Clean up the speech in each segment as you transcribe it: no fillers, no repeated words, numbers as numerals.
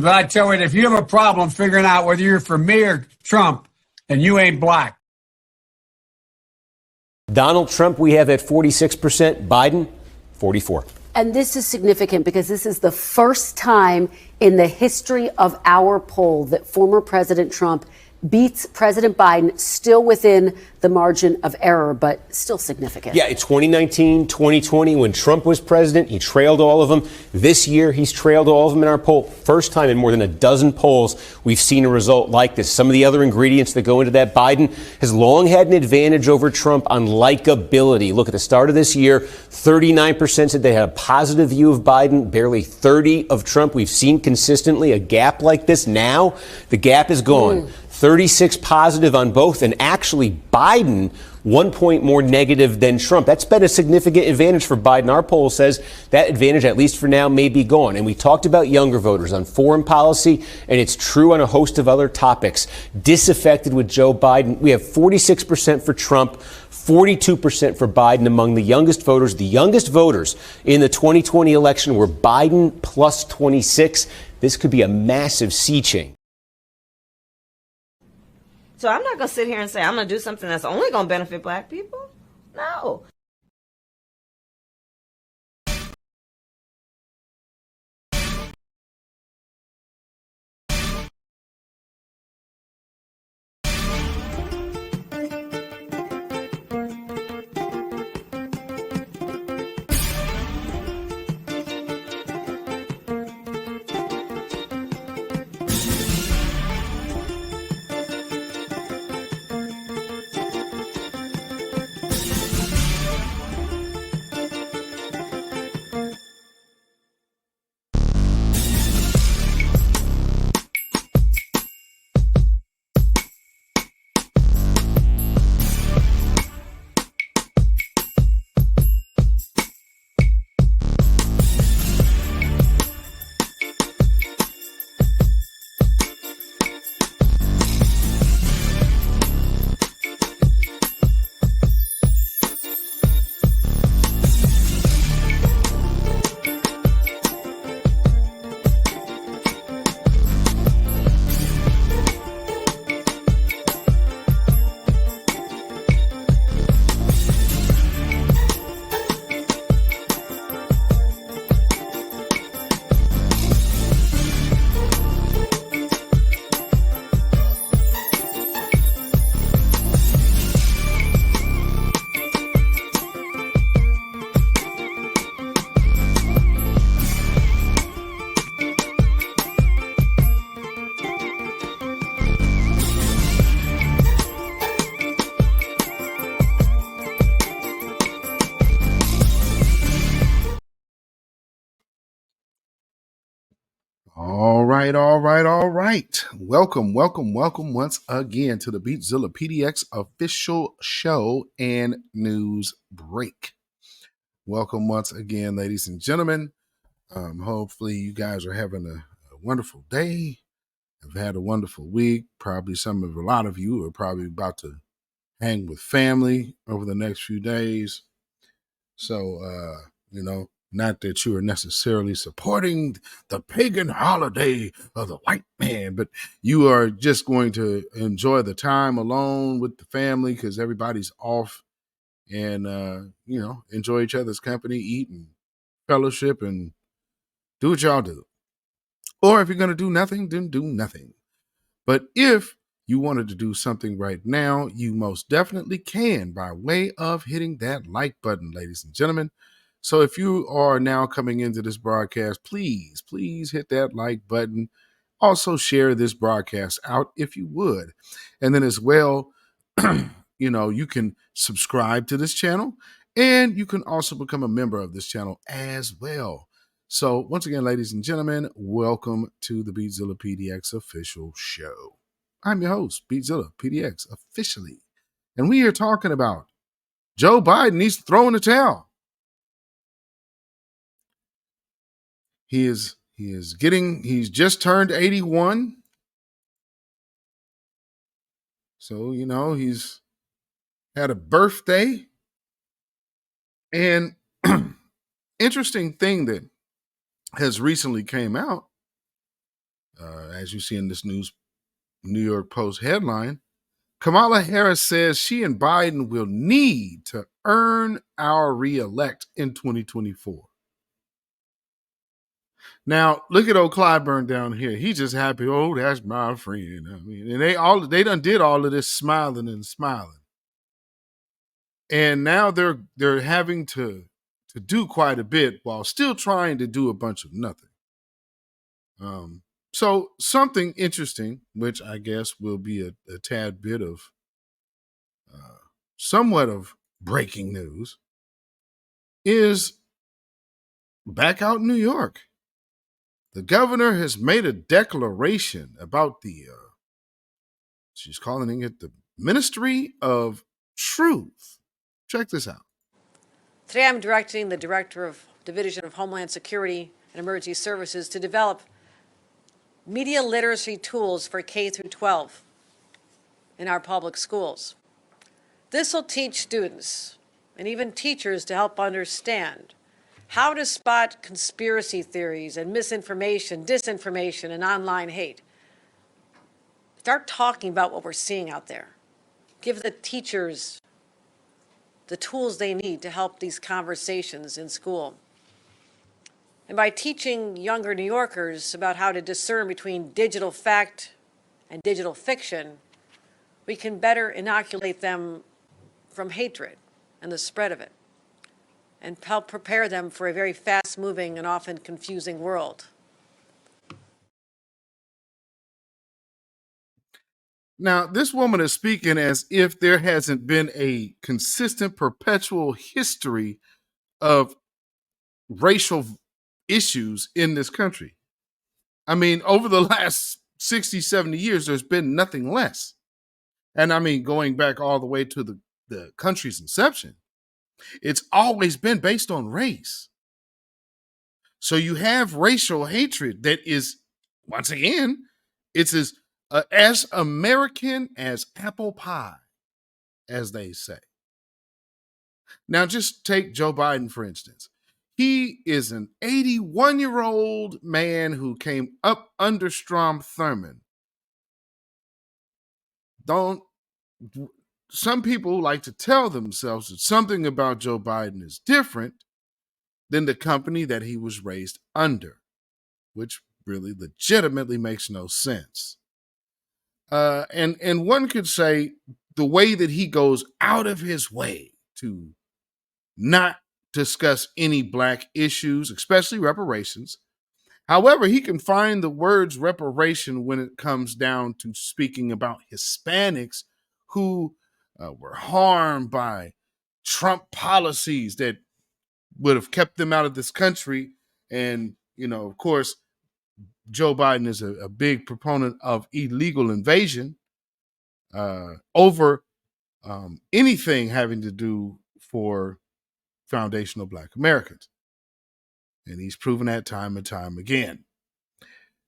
But I tell you, if you have a problem figuring out whether you're for me or Trump, and you ain't black. Donald Trump, we have at 46%. Biden, 44%. And this is significant because this is the first time in the history of our poll that former President Trump beats President Biden, still within the margin of error, but still significant. Yeah, 2019, 2020, when Trump was president, he trailed all of them. This year, he's trailed all of them in our poll. First time in more than a dozen polls we've seen a result like this. Some of the other ingredients that go into that: Biden has long had an advantage over Trump on likability. Look, at the start of this year, 39% said they had a positive view of Biden, barely 30% of Trump. We've seen consistently a gap like this. Now, the gap is gone. 36 positive on both, and actually Biden 1 point more negative than Trump. That's been a significant advantage for Biden. Our poll says that advantage, at least for now, may be gone. And we talked about younger voters on foreign policy, and it's true on a host of other topics. Disaffected with Joe Biden. We have 46% for Trump, 42% for Biden among the youngest voters. The youngest voters in the 2020 election were Biden plus 26. This could be a massive sea change. So I'm not going to sit here and say I'm going to do something that's only going to benefit black people. No. All right. Welcome once again to the beatzillapdx official show and news break. Welcome once again, ladies and gentlemen. Hopefully you guys are having a wonderful day. Have had a wonderful week. Probably a lot of you are probably about to hang with family over the next few days. So, not that you are necessarily supporting the pagan holiday of the white man, but you are just going to enjoy the time alone with the family because everybody's off and, enjoy each other's company, eat and fellowship and do what y'all do. Or if you're going to do nothing, then do nothing. But if you wanted to do something right now, you most definitely can by way of hitting that like button, ladies and gentlemen. So if you are now coming into this broadcast, please hit that like button. Also share this broadcast out if you would. And then as well, you can subscribe to this channel and you can also become a member of this channel as well. So once again, ladies and gentlemen, welcome to the beatzillapdx official show. I'm your host, Beatzilla PDX officially. And we are talking about Joe Biden needs to throw in the towel. He's just turned 81. So, he's had a birthday. And interesting thing that has recently came out, as you see in this New York Post headline, Kamala Harris says she and Biden will need to earn our reelect in 2024. Now, look at old Clyburn down here. He's just happy. Oh, that's my friend. I mean, and they done did all of this smiling and smiling. And now they're having to do quite a bit while still trying to do a bunch of nothing. So something interesting, which I guess will be a tad bit of somewhat of breaking news, is back out in New York. The governor has made a declaration about she's calling it the Ministry of Truth. Check this out. Today I'm directing the Director of Division of Homeland Security and Emergency Services to develop media literacy tools for K through 12 in our public schools. This will teach students and even teachers to help understand how to spot conspiracy theories and misinformation, disinformation, and online hate. Start talking about what we're seeing out there. Give the teachers the tools they need to help these conversations in school. And by teaching younger New Yorkers about how to discern between digital fact and digital fiction, we can better inoculate them from hatred and the spread of it, and help prepare them for a very fast-moving and often confusing world. Now, this woman is speaking as if there hasn't been a consistent, perpetual history of racial issues in this country. I mean, over the last 60, 70 years, there's been nothing less. And I mean, going back all the way to the country's inception, it's always been based on race. So you have racial hatred that is, once again, it's as American as apple pie, as they say. Now, just take Joe Biden, for instance. He is an 81-year-old man who came up under Strom Thurmond. Some people like to tell themselves that something about Joe Biden is different than the company that he was raised under, which really legitimately makes no sense. And one could say the way that he goes out of his way to not discuss any Black issues, especially reparations. However, he can find the words reparation when it comes down to speaking about Hispanics who were harmed by Trump policies that would have kept them out of this country. And, of course, Joe Biden is a big proponent of illegal invasion over anything having to do for foundational Black Americans. And he's proven that time and time again.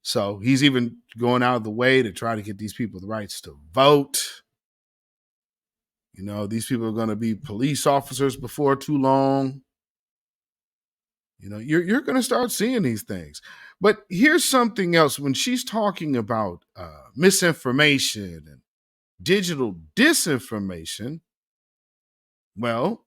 So he's even going out of the way to try to get these people the rights to vote. These people are going to be police officers before too long. You're going to start seeing these things. But here's something else. When she's talking about misinformation and digital disinformation, well,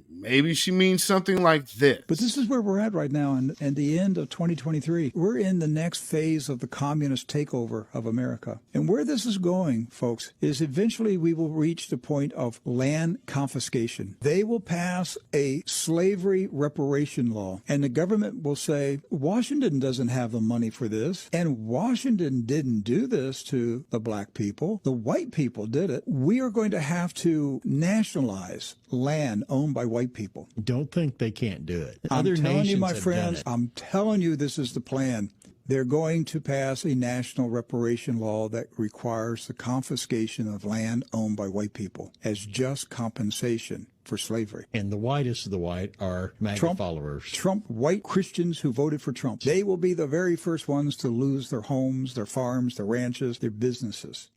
maybe she means something like this. But this is where we're at right now, and the end of 2023. We're in the next phase of the communist takeover of America. And where this is going, folks, is eventually we will reach the point of land confiscation. They will pass a slavery reparation law, and the government will say, Washington doesn't have the money for this, and Washington didn't do this to the Black people. The white people did it. We are going to have to nationalize land owned by white people. Don't think they can't do it. I'm Other telling you, nations my have done friends, it. I'm telling you, this is the plan. They're going to pass a national reparation law that requires the confiscation of land owned by white people as just compensation for slavery. And the whitest of the white are MAGA followers. Trump, white Christians who voted for Trump. They will be the very first ones to lose their homes, their farms, their ranches, their businesses.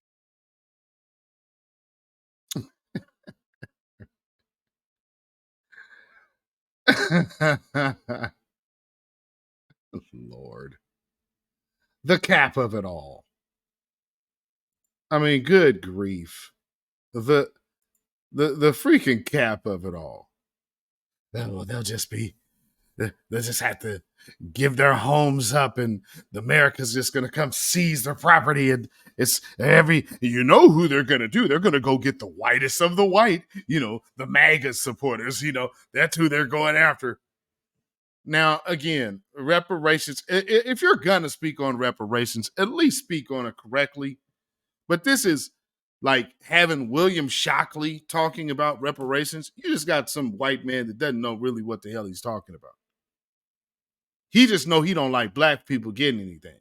Lord. the cap of it all. I mean, good grief. The freaking cap of it all. They'll just have to give their homes up, and America's just going to come seize their property. And you know who they're going to do. They're going to go get the whitest of the white, the MAGA supporters, that's who they're going after. Now, again, reparations, if you're going to speak on reparations, at least speak on it correctly. But this is like having William Shockley talking about reparations. You just got some white man that doesn't know really what the hell he's talking about. He just know he don't like black people getting anything.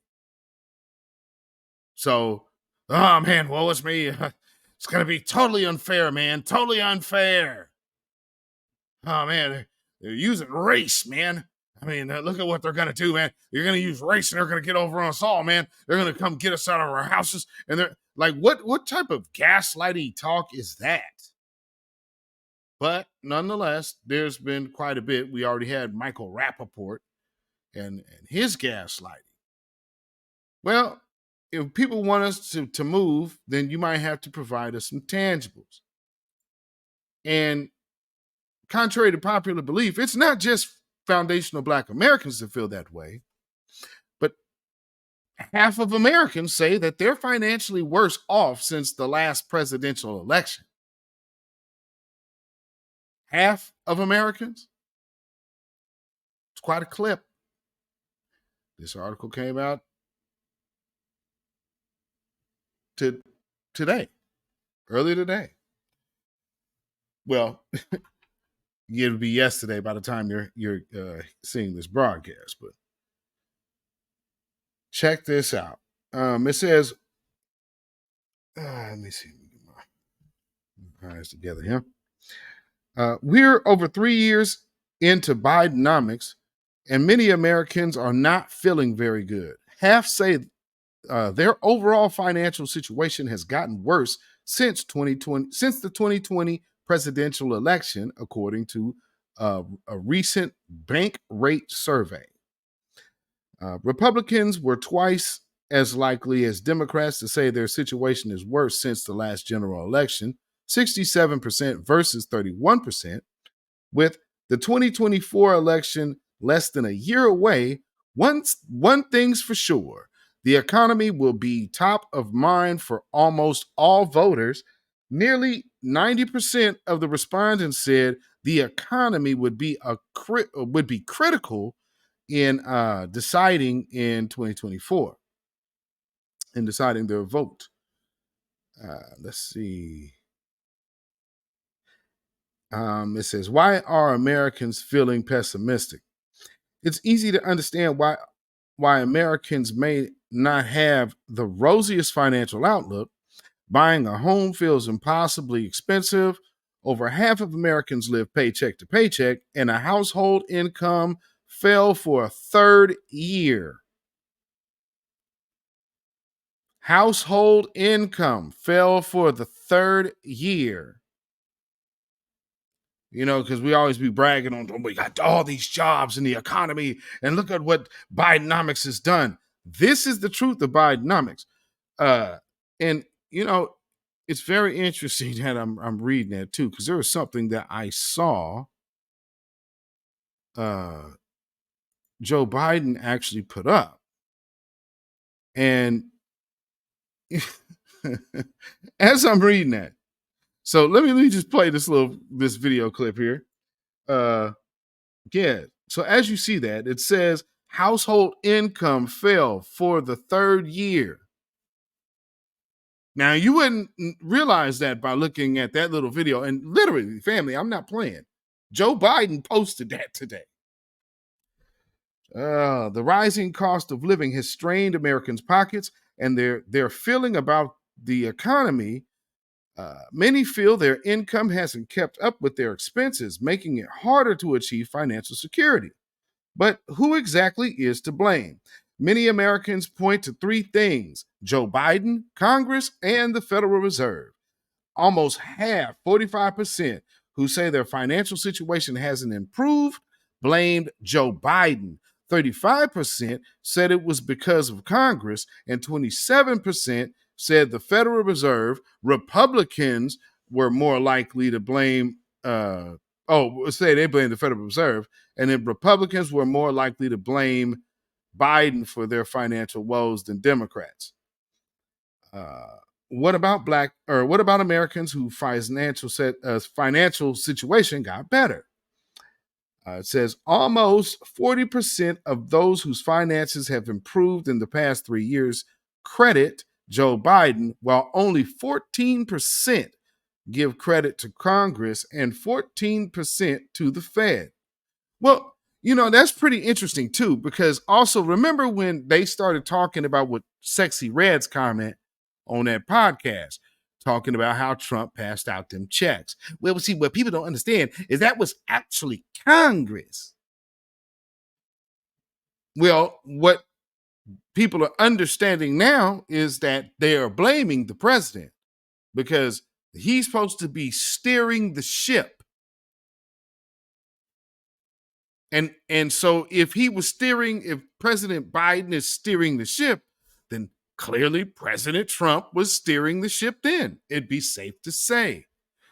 So, oh man, woe is me. It's going to be totally unfair, man. Totally unfair. Oh man, they're using race, man. I mean, look at what they're going to do, man. You're going to use race and they're going to get over on us all, man. They're going to come get us out of our houses. And they're like, what type of gaslighting talk is that? But nonetheless, there's been quite a bit. We already had Michael Rappaport and his gaslighting. Well, if people want us to move, then you might have to provide us some tangibles. And contrary to popular belief, it's not just foundational Black Americans that feel that way, but half of Americans say that they're financially worse off since the last presidential election. Half of Americans? It's quite a clip. This article came out early today. Well, it'll be yesterday by the time you're seeing this broadcast, but check this out. It says, let me see, get my eyes together here. We're over 3 years into Bidenomics, and many Americans are not feeling very good. Half say their overall financial situation has gotten worse since the 2020 presidential election, according to a recent bank rate survey. Republicans were twice as likely as Democrats to say their situation is worse since the last general election, 67% versus 31%. With the 2024 election less than a year away, one thing's for sure: the economy will be top of mind for almost all voters. Nearly 90% of the respondents said the economy would be critical in deciding in 2024, in deciding their vote. Let's see. It says, why are Americans feeling pessimistic? It's easy to understand why Americans may not have the rosiest financial outlook. Buying a home feels impossibly expensive. Over half of Americans live paycheck to paycheck, and a household income fell for a third year. Household income fell for the third year. Because we always be bragging on, we got all these jobs in the economy, and look at what Bidenomics has done. This is the truth of Bidenomics. And it's very interesting that I'm reading that too, because there was something that I saw Joe Biden actually put up. And as I'm reading that, so let me just play this video clip here. Yeah. So as you see that, it says household income fell for the third year. Now, you wouldn't realize that by looking at that little video. And literally, family, I'm not playing. Joe Biden posted that today. The rising cost of living has strained Americans' pockets, and their feeling about the economy. Many feel their income hasn't kept up with their expenses, making it harder to achieve financial security. But who exactly is to blame? Many Americans point to three things: Joe Biden, Congress, and the Federal Reserve. Almost half, 45%, who say their financial situation hasn't improved, blamed Joe Biden. 35% said it was because of Congress, and 27% said the Federal Reserve. Republicans were more likely to blame, say they blame the Federal Reserve, and then Republicans were more likely to blame Biden for their financial woes than Democrats. What about Americans whose financial situation got better? It says almost 40% of those whose finances have improved in the past 3 years credit Joe Biden, while only 14% give credit to Congress and 14% to the Fed. Well, that's pretty interesting too, because also remember when they started talking about what Sexy Red's comment on that podcast, talking about how Trump passed out them checks. Well, see, what people don't understand is that was actually Congress. Well, what people are understanding now is that they are blaming the president because he's supposed to be steering the ship. And so if President Biden is steering the ship, then clearly President Trump was steering the ship then. It'd be safe to say.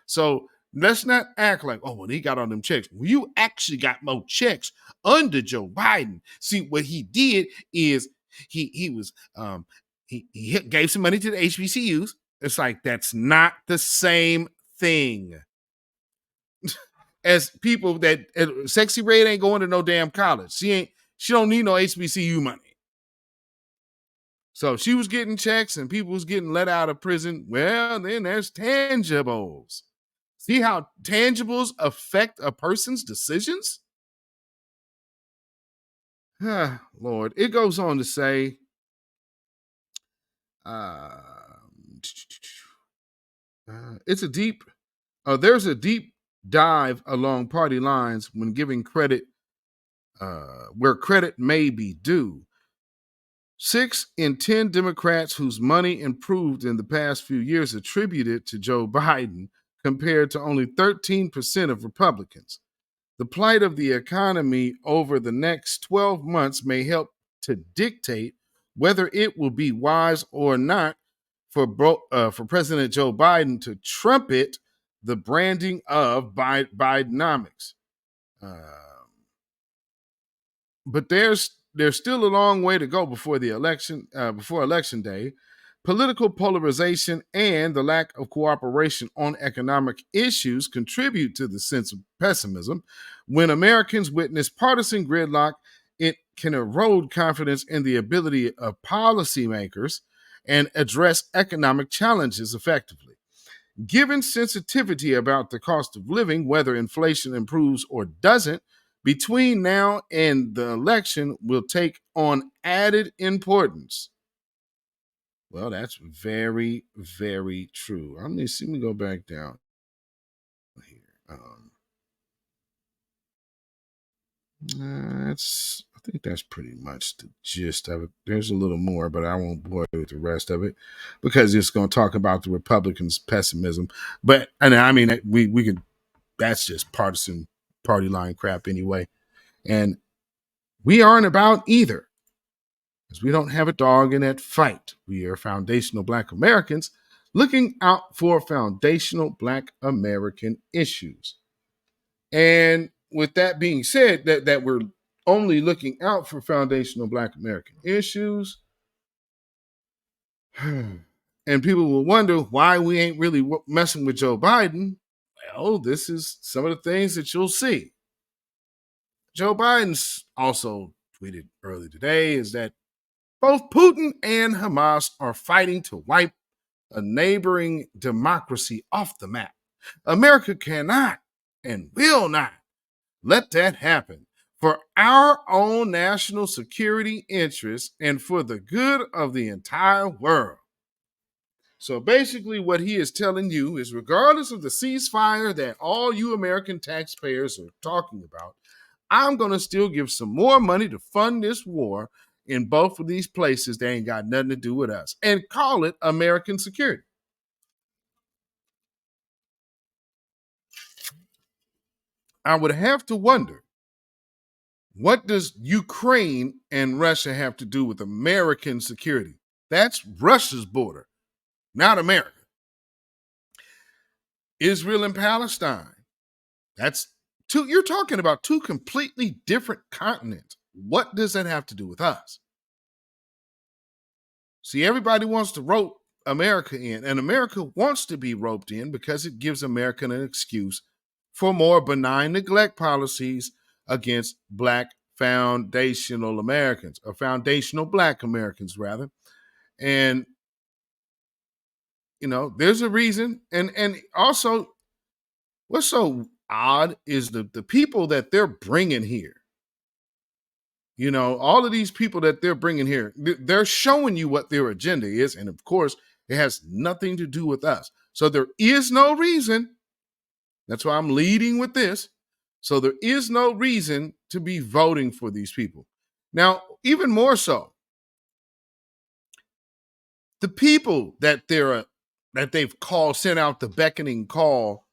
So let's not act like, oh, well, he got on them checks. Well, you actually got more checks under Joe Biden. See, what he did is he gave some money to the HBCUs. It's like, that's not the same thing. As people that Sexy Red ain't going to no damn college. She don't need no HBCU money. So she was getting checks and people was getting let out of prison. Well, then there's tangibles. See how tangibles affect a person's decisions? Lord, it goes on to say, there's a deep dive along party lines when giving credit where credit may be due. 6 in 10 Democrats whose money improved in the past few years attributed to Joe Biden, compared to only 13% of Republicans. The plight of the economy over the next 12 months may help to dictate whether it will be wise or not for President Joe Biden to trumpet the branding of Bidenomics. But there's still a long way to go before the election, before Election Day. Political polarization and the lack of cooperation on economic issues contribute to the sense of pessimism. When Americans witness partisan gridlock, it can erode confidence in the ability of policymakers and address economic challenges effectively. Given sensitivity about the cost of living, whether inflation improves or doesn't, between now and the election will take on added importance. Well, that's very, very true. Let me go back down here. I think that's pretty much the gist of it. There's a little more, but I won't bore you with the rest of it because it's going to talk about the Republicans' pessimism. But I mean, we can. That's just partisan party line crap anyway, and we aren't about either. Because we don't have a dog in that fight. We are foundational Black Americans looking out for foundational Black American issues. And with that being said, that we're only looking out for foundational Black American issues, and people will wonder why we ain't really messing with Joe Biden. Well, this is some of the things that you'll see. Joe Biden's also tweeted earlier today is that both Putin and Hamas are fighting to wipe a neighboring democracy off the map. America cannot and will not let that happen. For our own national security interests and for the good of the entire world. So basically what he is telling you is, regardless of the ceasefire that all you American taxpayers are talking about, I'm going to still give some more money to fund this war in both of these places that ain't got nothing to do with us, and call it American security. I would have to wonder What does Ukraine and Russia have to do with American security? That's Russia's border, not America. Israel and Palestine. You're talking about two completely different continents. What does that have to do with us? See, everybody wants to rope America in, and America wants to be roped in because it gives America an excuse for more benign neglect policies against Black foundational Americans, or foundational Black Americans, rather. And, there's a reason. And also, what's so odd is the people that they're bringing here. All of these people that they're bringing here, they're showing you what their agenda is. And of course, it has nothing to do with us. So there is no reason. That's why I'm leading with this. So there is no reason to be voting for these people. Now, even more so, the people that they've sent out the beckoning call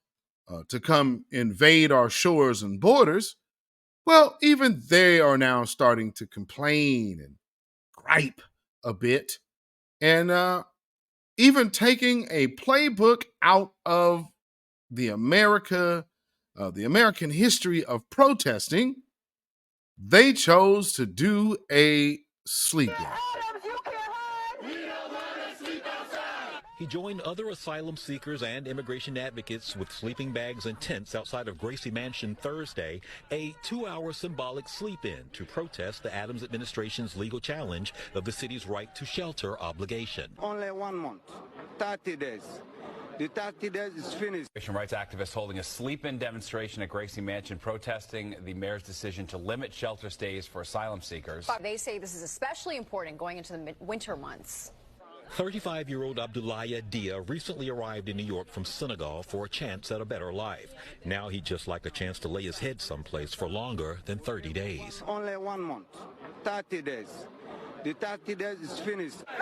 to come invade our shores and borders, well, even they are now starting to complain and gripe a bit, and even taking a playbook out of the American history of protesting. They chose to do a sleep-in. He joined other asylum seekers and immigration advocates with sleeping bags and tents outside of Gracie Mansion Thursday, a 2-hour symbolic sleep-in to protest the Adams administration's legal challenge of the city's right to shelter obligation. Only 1 month, 30 days. The 30 days is finished. Immigration rights activists holding a sleep-in demonstration at Gracie Mansion protesting the mayor's decision to limit shelter stays for asylum seekers. They say this is especially important going into the winter months. 35-year-old Abdullah Dia recently arrived in New York from Senegal for a chance at a better life. Now he'd just like a chance to lay his head someplace for longer than 30 days. Only 1 month, 30 days. The 30 days is finished. Mayor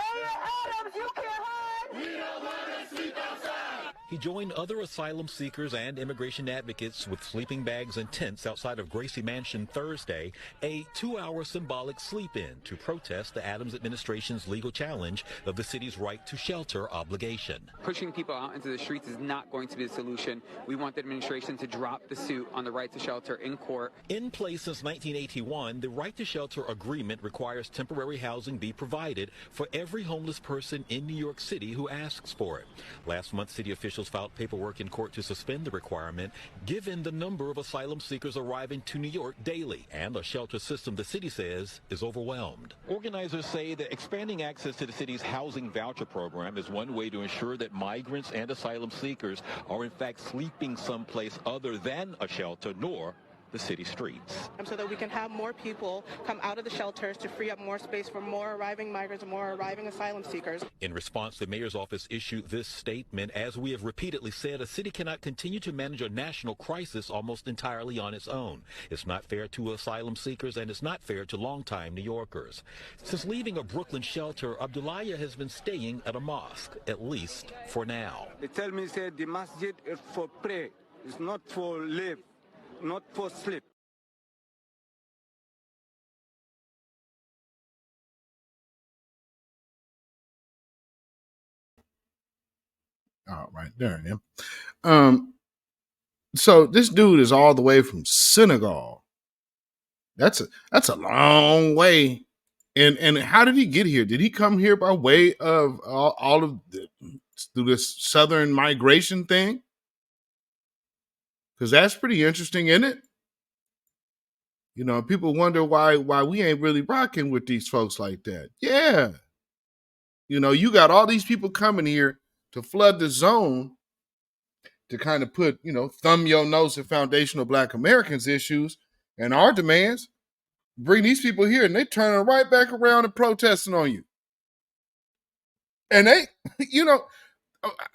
Adams, you can't hide! We don't want to sleep outside! He joined other asylum seekers and immigration advocates with sleeping bags and tents outside of Gracie Mansion Thursday, a 2-hour symbolic sleep-in to protest the Adams administration's legal challenge of the city's right to shelter obligation. Pushing people out into the streets is not going to be the solution. We want the administration to drop the suit on the right to shelter in court. In place since 1981, the right to shelter agreement requires temporary housing be provided for every homeless person in New York City who asks for it. Last month, city officials filed paperwork in court to suspend the requirement, given the number of asylum seekers arriving to New York daily and a shelter system the city says is overwhelmed. Organizers say that expanding access to the city's housing voucher program is one way to ensure that migrants and asylum seekers are in fact sleeping someplace other than a shelter nor the city streets. So that we can have more people come out of the shelters to free up more space for more arriving migrants and more arriving asylum seekers. In response, the mayor's office issued this statement. As we have repeatedly said, a city cannot continue to manage a national crisis almost entirely on its own. It's not fair to asylum seekers, and it's not fair to longtime New Yorkers. Since leaving a Brooklyn shelter, Abdullah has been staying at a mosque, at least for now. They tell me, say, the masjid is for pray. It's not for live. Not for sleep. All right, there I am. So this dude is all the way from Senegal. That's a long way. And how did he get here? Did he come here by way of all of through this southern migration thing? Because that's pretty interesting, isn't it? People wonder why we ain't really rocking with these folks like that. Yeah. You got all these people coming here to flood the zone to kind of put, thumb your nose at foundational Black Americans issues and our demands. Bring these people here and they turn right back around and protesting on you. And they,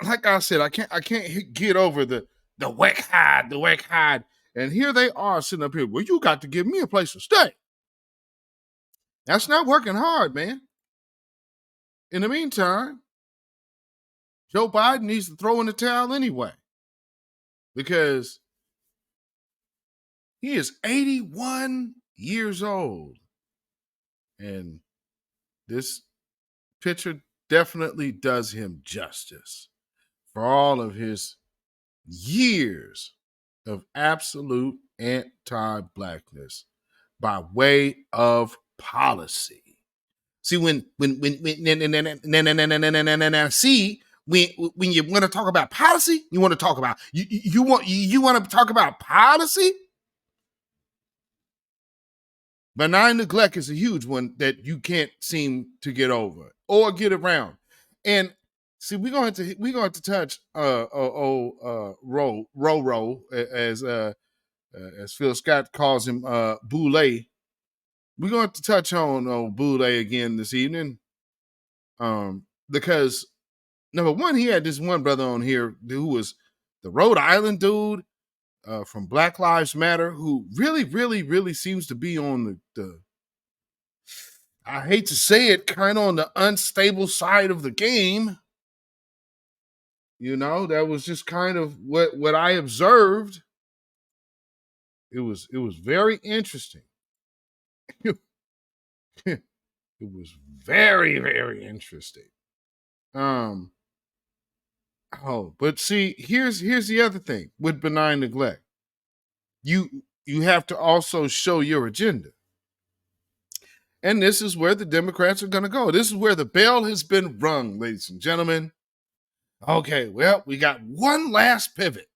like I said, I can't get over the whack-hide. And here they are sitting up here. Well, you got to give me a place to stay. That's not working hard, man. In the meantime, Joe Biden needs to throw in the towel anyway. Because he is 81 years old. And this picture definitely does him justice for all of his years of absolute anti-blackness by way of policy. See, when you want to talk about policy, you want to talk about you want to talk about policy. Benign neglect is a huge one that you can't seem to get over or get around. And see, we're going to touch Ro as Phil Scott calls him, Boulay. We're going to touch on Boulay again this evening, because number one, he had this one brother on here who was the Rhode Island dude from Black Lives Matter, who really, really, really seems to be on the I hate to say it, kind of on the unstable side of the game. You know, that was just kind of what I observed. It was very interesting. It was very, very interesting. But see, here's the other thing with benign neglect. You have to also show your agenda. And this is where the Democrats are going to go. This is where the bell has been rung, ladies and gentlemen. Okay, well, we got one last pivot.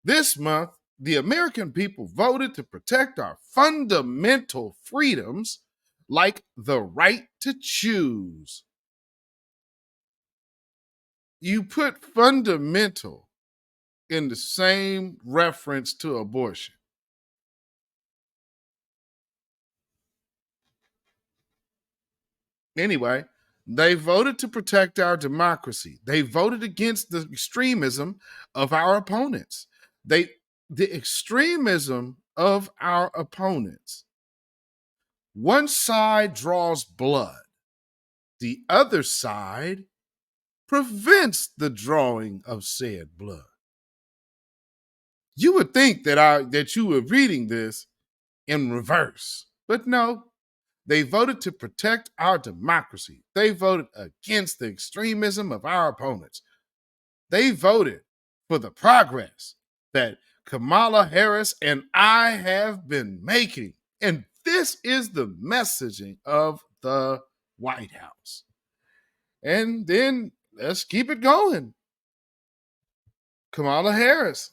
This month, the American people voted to protect our fundamental freedoms, like the right to choose. You put fundamental in the same reference to abortion. Anyway, they voted to protect our democracy. They voted against the extremism of our opponents. The extremism of our opponents. One side draws blood. The other side prevents the drawing of said blood. You would think that you were reading this in reverse, but no. They voted to protect our democracy. They voted against the extremism of our opponents. They voted for the progress that Kamala Harris and I have been making. And this is the messaging of the White House. And then let's keep it going. Kamala Harris,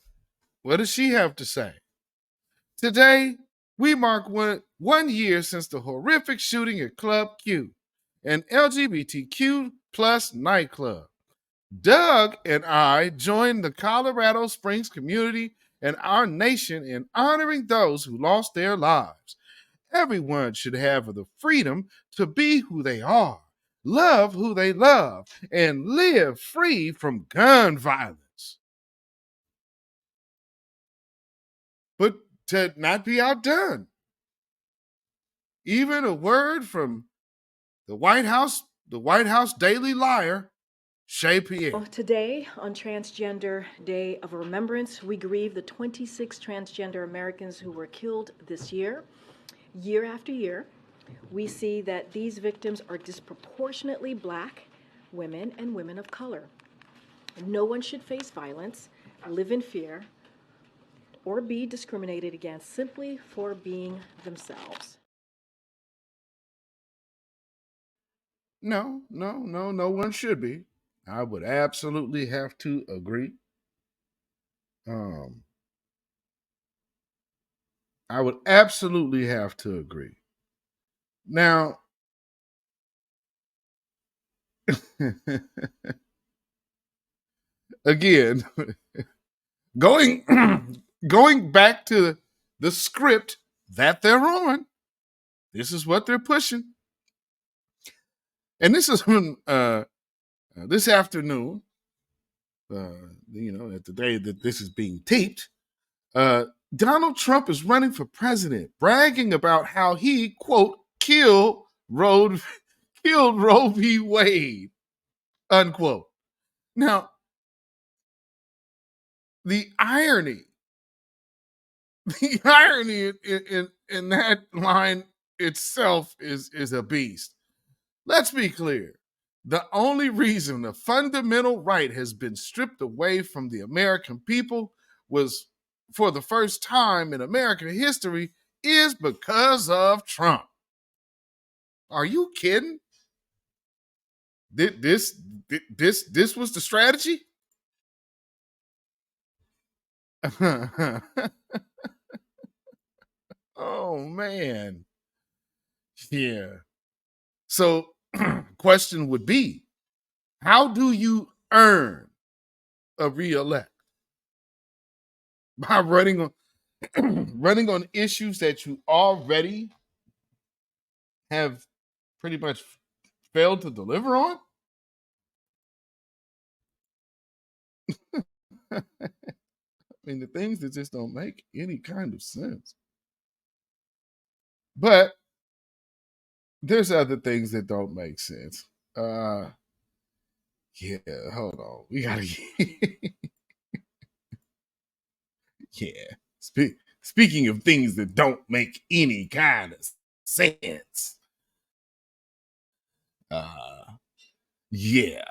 what does she have to say? Today, we mark 1 year since the horrific shooting at Club Q, an LGBTQ plus nightclub. Doug and I joined the Colorado Springs community and our nation in honoring those who lost their lives. Everyone should have the freedom to be who they are, love who they love, and live free from gun violence. But to not be outdone, even a word from the White House Daily Liar, Shay Pierre. Today, on Transgender Day of Remembrance, we grieve the 26 transgender Americans who were killed this year. Year after year, we see that these victims are disproportionately Black women and women of color. No one should face violence, live in fear, or be discriminated against simply for being themselves. No one should be. I would absolutely have to agree. I would absolutely have to agree. Now, again, going back to the script that they're on, this is what they're pushing. And this is when this afternoon, at the day that this is being taped, Donald Trump is running for president, bragging about how he, quote, killed Roe v. Wade, unquote. Now, the irony the irony in that line itself is a beast. Let's be clear. The only reason the fundamental right has been stripped away from the American people was for the first time in American history is because of Trump. Are you kidding? This was the strategy? Oh man. Yeah. So question would be, how do you earn a re-elect? By running on issues that you already have pretty much failed to deliver on? I mean, the things that just don't make any kind of sense. But there's other things that don't make sense. Yeah, hold on. We gotta yeah. Speaking of things that don't make any kind of sense. Yeah.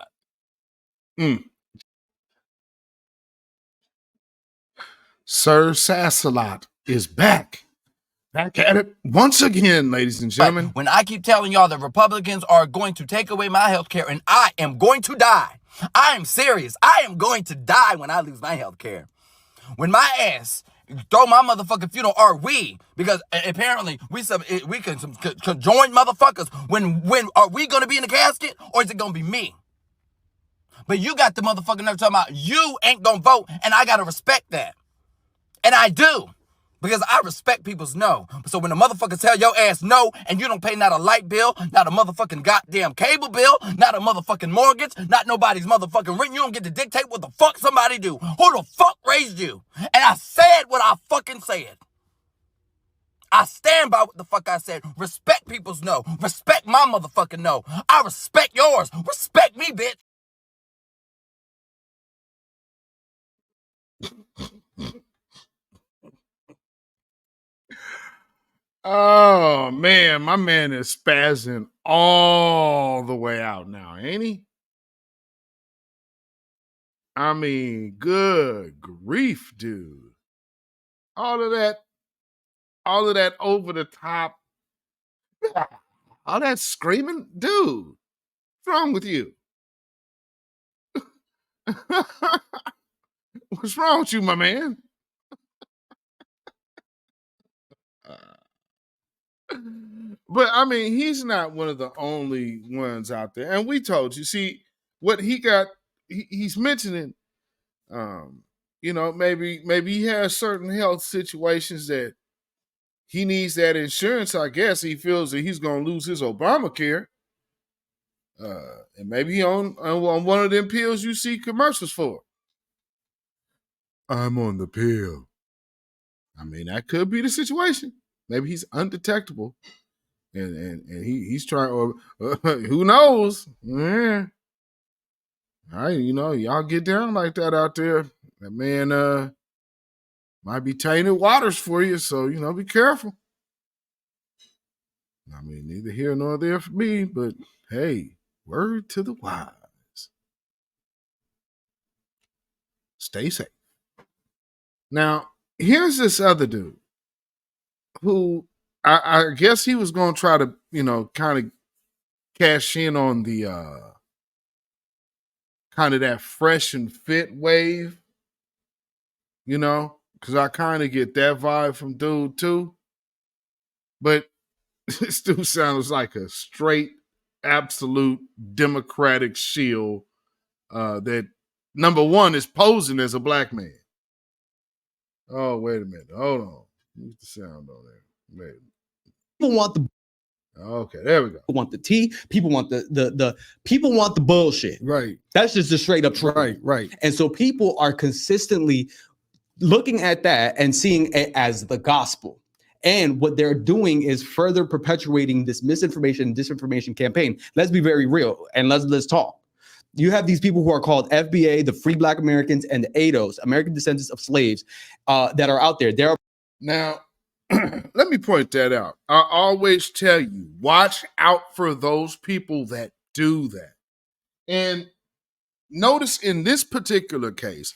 Sir Sassalot is back. Back at it once again, ladies and gentlemen. When I keep telling y'all the Republicans are going to take away my health care and I am going to die. I am serious. I am going to die when I lose my health care. When my ass throw my motherfucking funeral, are we? Because apparently we can join motherfuckers. When are we going to be in the casket or is it going to be me? But you got the motherfucking nerve talking about you ain't going to vote and I got to respect that. And I do. Because I respect people's no. So when the motherfuckers tell your ass no, and you don't pay not a light bill, not a motherfucking goddamn cable bill, not a motherfucking mortgage, not nobody's motherfucking rent, you don't get to dictate what the fuck somebody do. Who the fuck raised you? And I said what I fucking said. I stand by what the fuck I said. Respect people's no. Respect my motherfucking no. I respect yours. Respect me, bitch. Oh man, my man is spazzing all the way out now, ain't he? I mean, good grief, dude. All of that over the top, all that screaming, dude. What's wrong with you? What's wrong with you, my man? But I mean, he's not one of the only ones out there. And we told you, see, what he got, he's mentioning, maybe he has certain health situations that he needs that insurance. I guess he feels that he's going to lose his Obamacare. And maybe he on one of them pills you see commercials for. I'm on the pill. I mean, that could be the situation. Maybe he's undetectable. And he's trying, or who knows? Yeah. All right, y'all get down like that out there. That man might be tainted waters for you, so be careful. I mean, neither here nor there for me, but hey, word to the wise. Stay safe. Now, here's this other dude who I guess he was going to try to, kind of cash in on the kind of that fresh and fit wave, because I kind of get that vibe from dude too. But this dude sounds like a straight, absolute Democratic shield that, number one, is posing as a black man. Oh, wait a minute. Hold on. Use the sound on there. Wait. People want the Okay, there we go. People want the tea. People want the people want the bullshit. Right. That's just the straight up truth. Right. And so people are consistently looking at that and seeing it as the gospel. And what they're doing is further perpetuating this misinformation and disinformation campaign. Let's be very real and let's talk. You have these people who are called FBA, the Free Black Americans, and the ADOS, American Descendants of Slaves, that are out there. There are Now, let me point that out. I always tell you, watch out for those people that do that. And notice in this particular case,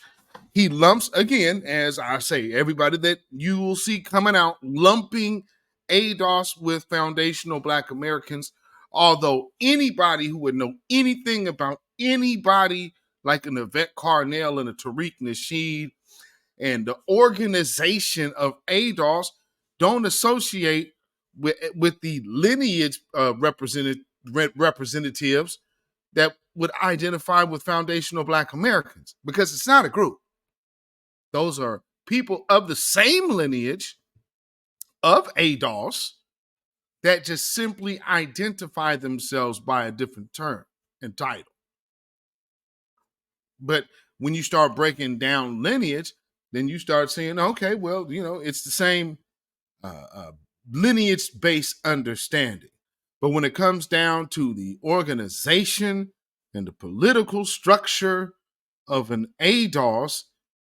he lumps, again, as I say, everybody that you will see coming out, lumping ADOS with foundational Black Americans, although anybody who would know anything about anybody like an Yvette Carnell and a Tariq Nasheed and the organization of ADOS don't associate with the lineage representatives that would identify with foundational Black Americans, because it's not a group. Those are people of the same lineage of ADOS that just simply identify themselves by a different term and title. But when you start breaking down lineage, then you start saying, okay, well, it's the same lineage-based understanding. But when it comes down to the organization and the political structure of an ADOS,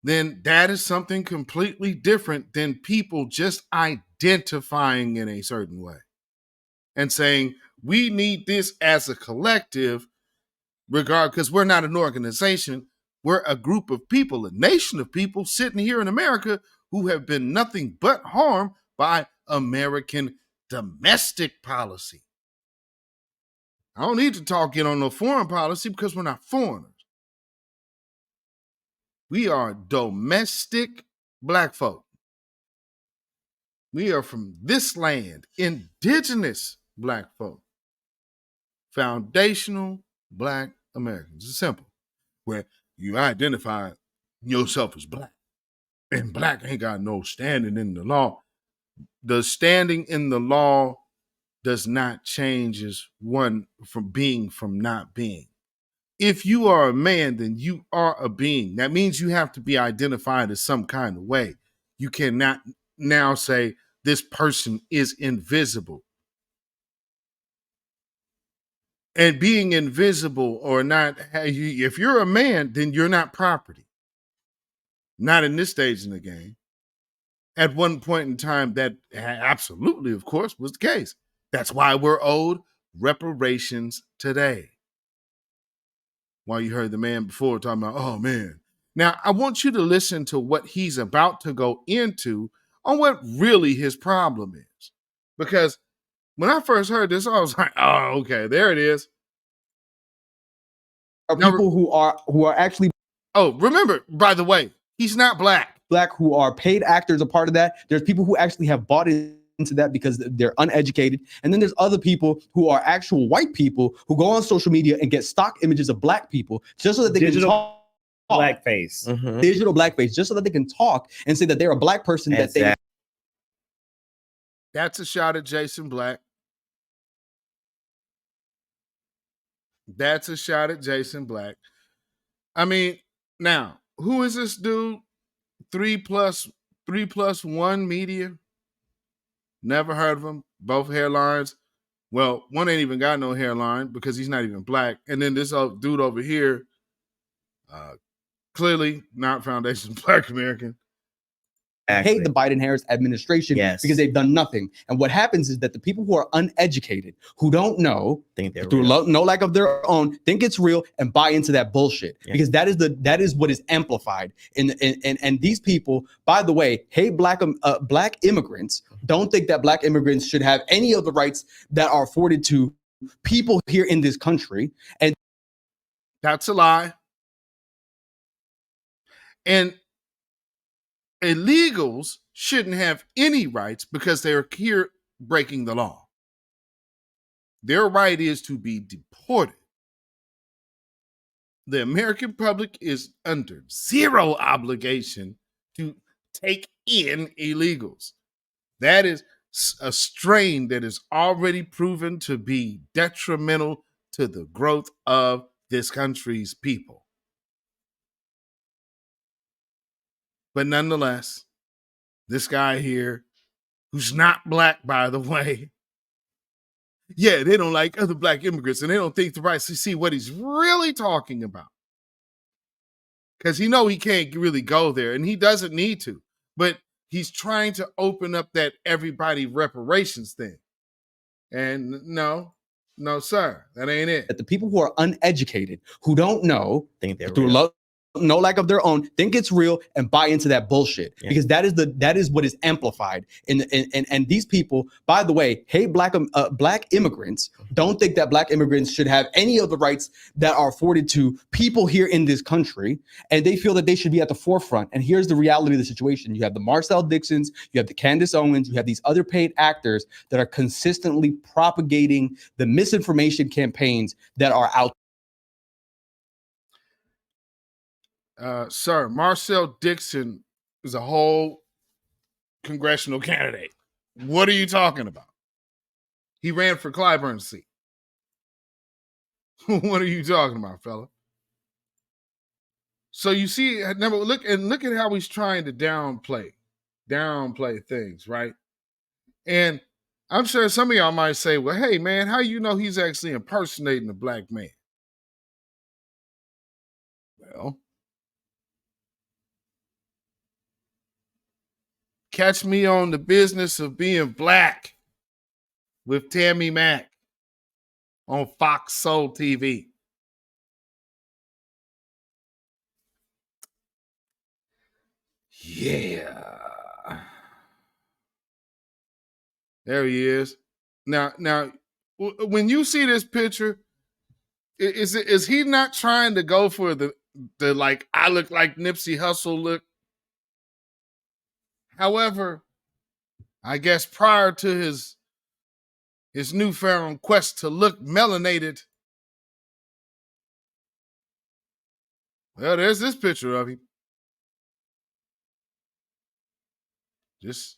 then that is something completely different than people just identifying in a certain way and saying, we need this as a collective, because we're not an organization. We're a group of people, a nation of people sitting here in America who have been nothing but harmed by American domestic policy. I don't need to talk on no foreign policy because we're not foreigners. We are domestic Black folk. We are from this land, indigenous Black folk, foundational Black Americans. It's simple. Where you identify yourself as Black, and Black ain't got no standing in the law. The standing in the law does not change as one from being from not being. If you are a man, then you are a being. That means you have to be identified as some kind of way. You cannot now say this person is invisible. And being invisible or not, if you're a man, then you're not property. Not in this stage in the game. At one point in time, that absolutely, of course, was the case. That's why we're owed reparations today. While you heard the man before talking about, oh man. Now, I want you to listen to what he's about to go into on what really his problem is. Because when I first heard this, I was like, oh, okay, there it is. People who are actually. Oh, remember, by the way, he's not Black. Black who are paid actors, a part of that. There's people who actually have bought into that because they're uneducated. And then there's other people who are actual white people who go on social media and get stock images of Black people just so that they can talk. Blackface. Digital blackface, just so that they can talk and say that they're a Black person. That's a shot at Jason Black. That's a shot at Jason Black. I mean, now, who is this dude? 3+1 Media. Never heard of him. Both hairlines. Well, one ain't even got no hairline because he's not even Black. And then this dude over here, clearly not Foundation Black American. Hate the Biden-Harris administration because they've done nothing. And what happens is that the people who are uneducated, who don't know, through no lack of their own, think it's real and buy into that bullshit. Because that is what is amplified. And these people, by the way, hate Black immigrants, don't think that Black immigrants should have any of the rights that are afforded to people here in this country. And that's a lie. And illegals shouldn't have any rights because they're here breaking the law. Their right is to be deported. The American public is under zero obligation to take in illegals. That is a strain that is already proven to be detrimental to the growth of this country's people. But nonetheless, this guy here, who's not Black, by the way, they don't like other Black immigrants and they don't think the right to see what he's really talking about. Because he can't really go there and he doesn't need to. But he's trying to open up that everybody reparations thing. And no, sir, that ain't it. That the people who are uneducated, who don't know, Think they're through real. no lack of their own, think it's real and buy into that bullshit, because that is what is amplified. And these people, by the way, hate black immigrants, don't think that black immigrants should have any of the rights that are afforded to people here in this country, and they feel that they should be at the forefront. And here's the reality of the situation: you have the Marcel Dixons, you have the Candace Owens, you have these other paid actors that are consistently propagating the misinformation campaigns that are out. Sir, Marcel Dixon is a whole congressional candidate. What are you talking about? He ran for Clyburn's seat. What are you talking about, fella? So you see, look at how he's trying to downplay things, right? And I'm sure some of y'all might say, well, hey, man, how you know he's actually impersonating a black man? Well, catch me on the business of being black with Tammy Mack on Fox Soul TV. Yeah. There he is. Now, when you see this picture, is he not trying to go for the like I look like Nipsey Hussle look? However, I guess prior to his newfound quest to look melanated, well, there's this picture of him. Just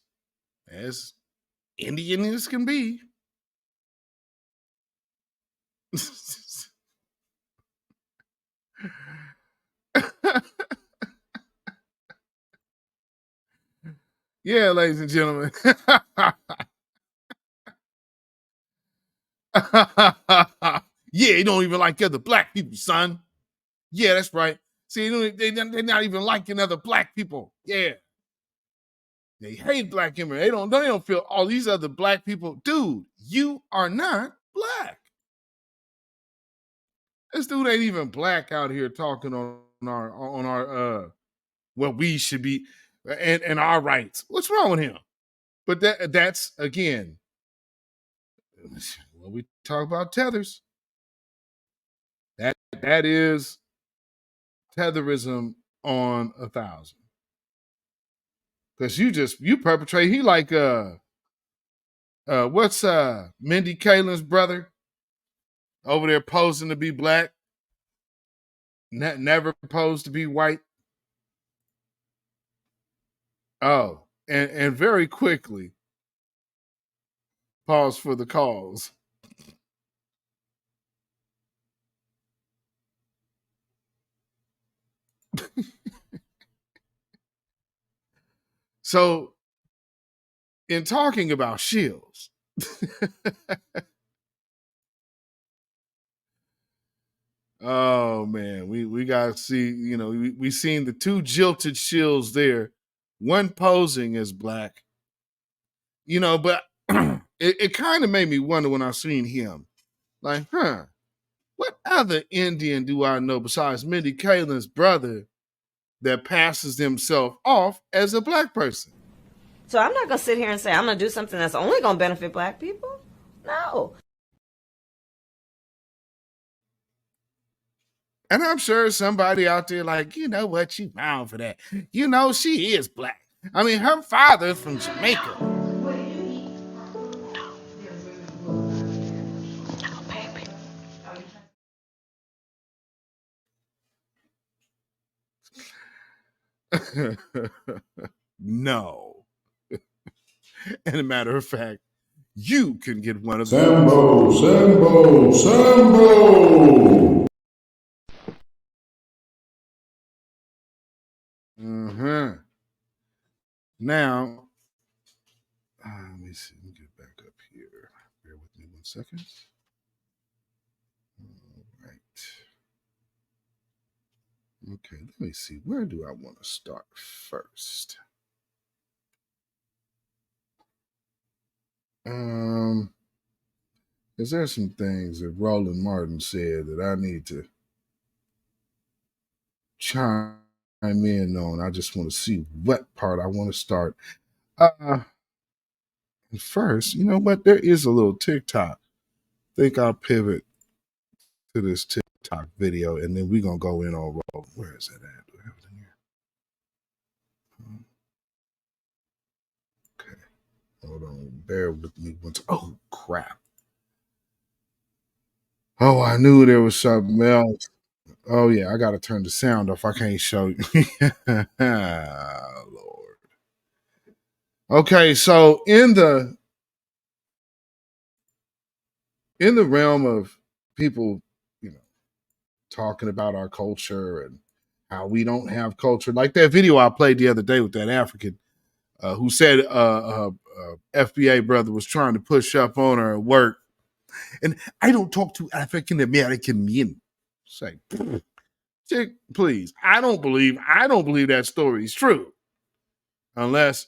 as Indian as can be. Yeah, ladies and gentlemen. Yeah, you don't even like other black people, son. Yeah, that's right. See, they're not even liking other black people. Yeah. They hate black immigrants. They don't feel all these other black people. Dude, you are not black. This dude ain't even black out here talking on our what we should be and our rights. What's wrong with him? But that's again, when we talk about tethers, that is tetherism on 1,000. Because you perpetrate, he like what's Mindy Kaling's brother over there posing to be black, never posed to be white. Oh, and very quickly, pause for the cause. So, in talking about shills, oh man, we got to see, we seen the two jilted shills there, one posing as black, but it kind of made me wonder when I seen him, like, what other Indian do I know besides Mindy Kaling's brother that passes himself off as a black person? So I'm not going to sit here and say I'm going to do something that's only going to benefit black people. No. And I'm sure somebody out there like, you know what, you bound for that. She is black. I mean, her father's from Jamaica. No. And a matter of fact, you can get one of those. Sambo. Now, let me see. Let me get back up here. Bear with me 1 second. All right. Okay, let me see. Where do I want to start first? Is there some things that Roland Martin said that I need to chime in on? I just want to see what part I want to start. First, you know what? There is a little TikTok. I think I'll pivot to this TikTok video, and then we're gonna go in on Roland. Where is it at? Do I have it in here? Okay, hold on. Bear with me once. Oh crap! Oh, I knew there was something else. Oh yeah, I gotta turn the sound off. I can't show you. Lord. Okay, so in the realm of people, you know, talking about our culture and how we don't have culture, like that video I played the other day with that African who said FBA brother was trying to push up on her at work, and I don't talk to African American men. Say, please, I don't believe that story is true, unless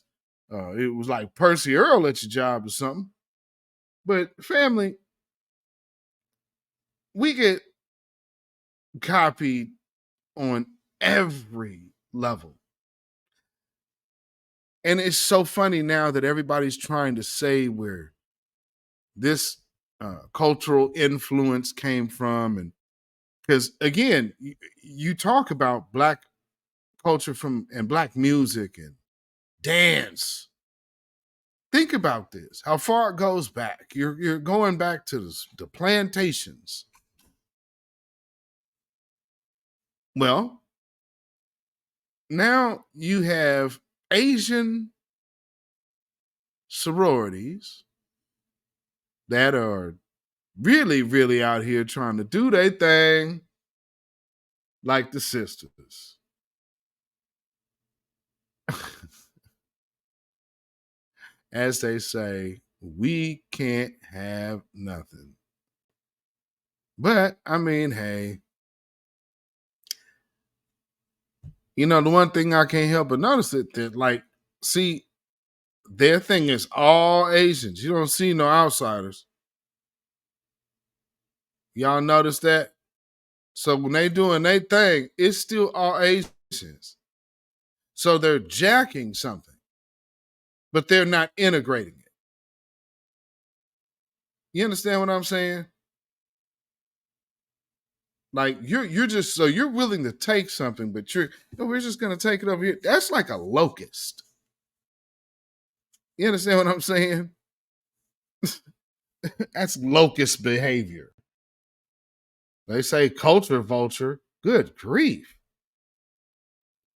it was like Percy Earle at your job or something. But family, we get copied on every level. And it's so funny now that everybody's trying to say where this cultural influence came from. And because again, you talk about Black culture and Black music and dance. Think about this, how far it goes back. You're going back to the plantations. Well, now you have Asian sororities that are really, really out here trying to do their thing like the sisters. As they say, we can't have nothing. But, I mean, hey, you know, the one thing I can't help but notice it that, like, see, their thing is all Asians. You don't see no outsiders. Y'all notice that? So when they doing their thing, it's still all Asians. So they're jacking something, but they're not integrating it. You understand what I'm saying? Like you're just so you're willing to take something, but we're just gonna take it over here. That's like a locust. You understand what I'm saying? That's locust behavior. They say culture vulture. Good grief.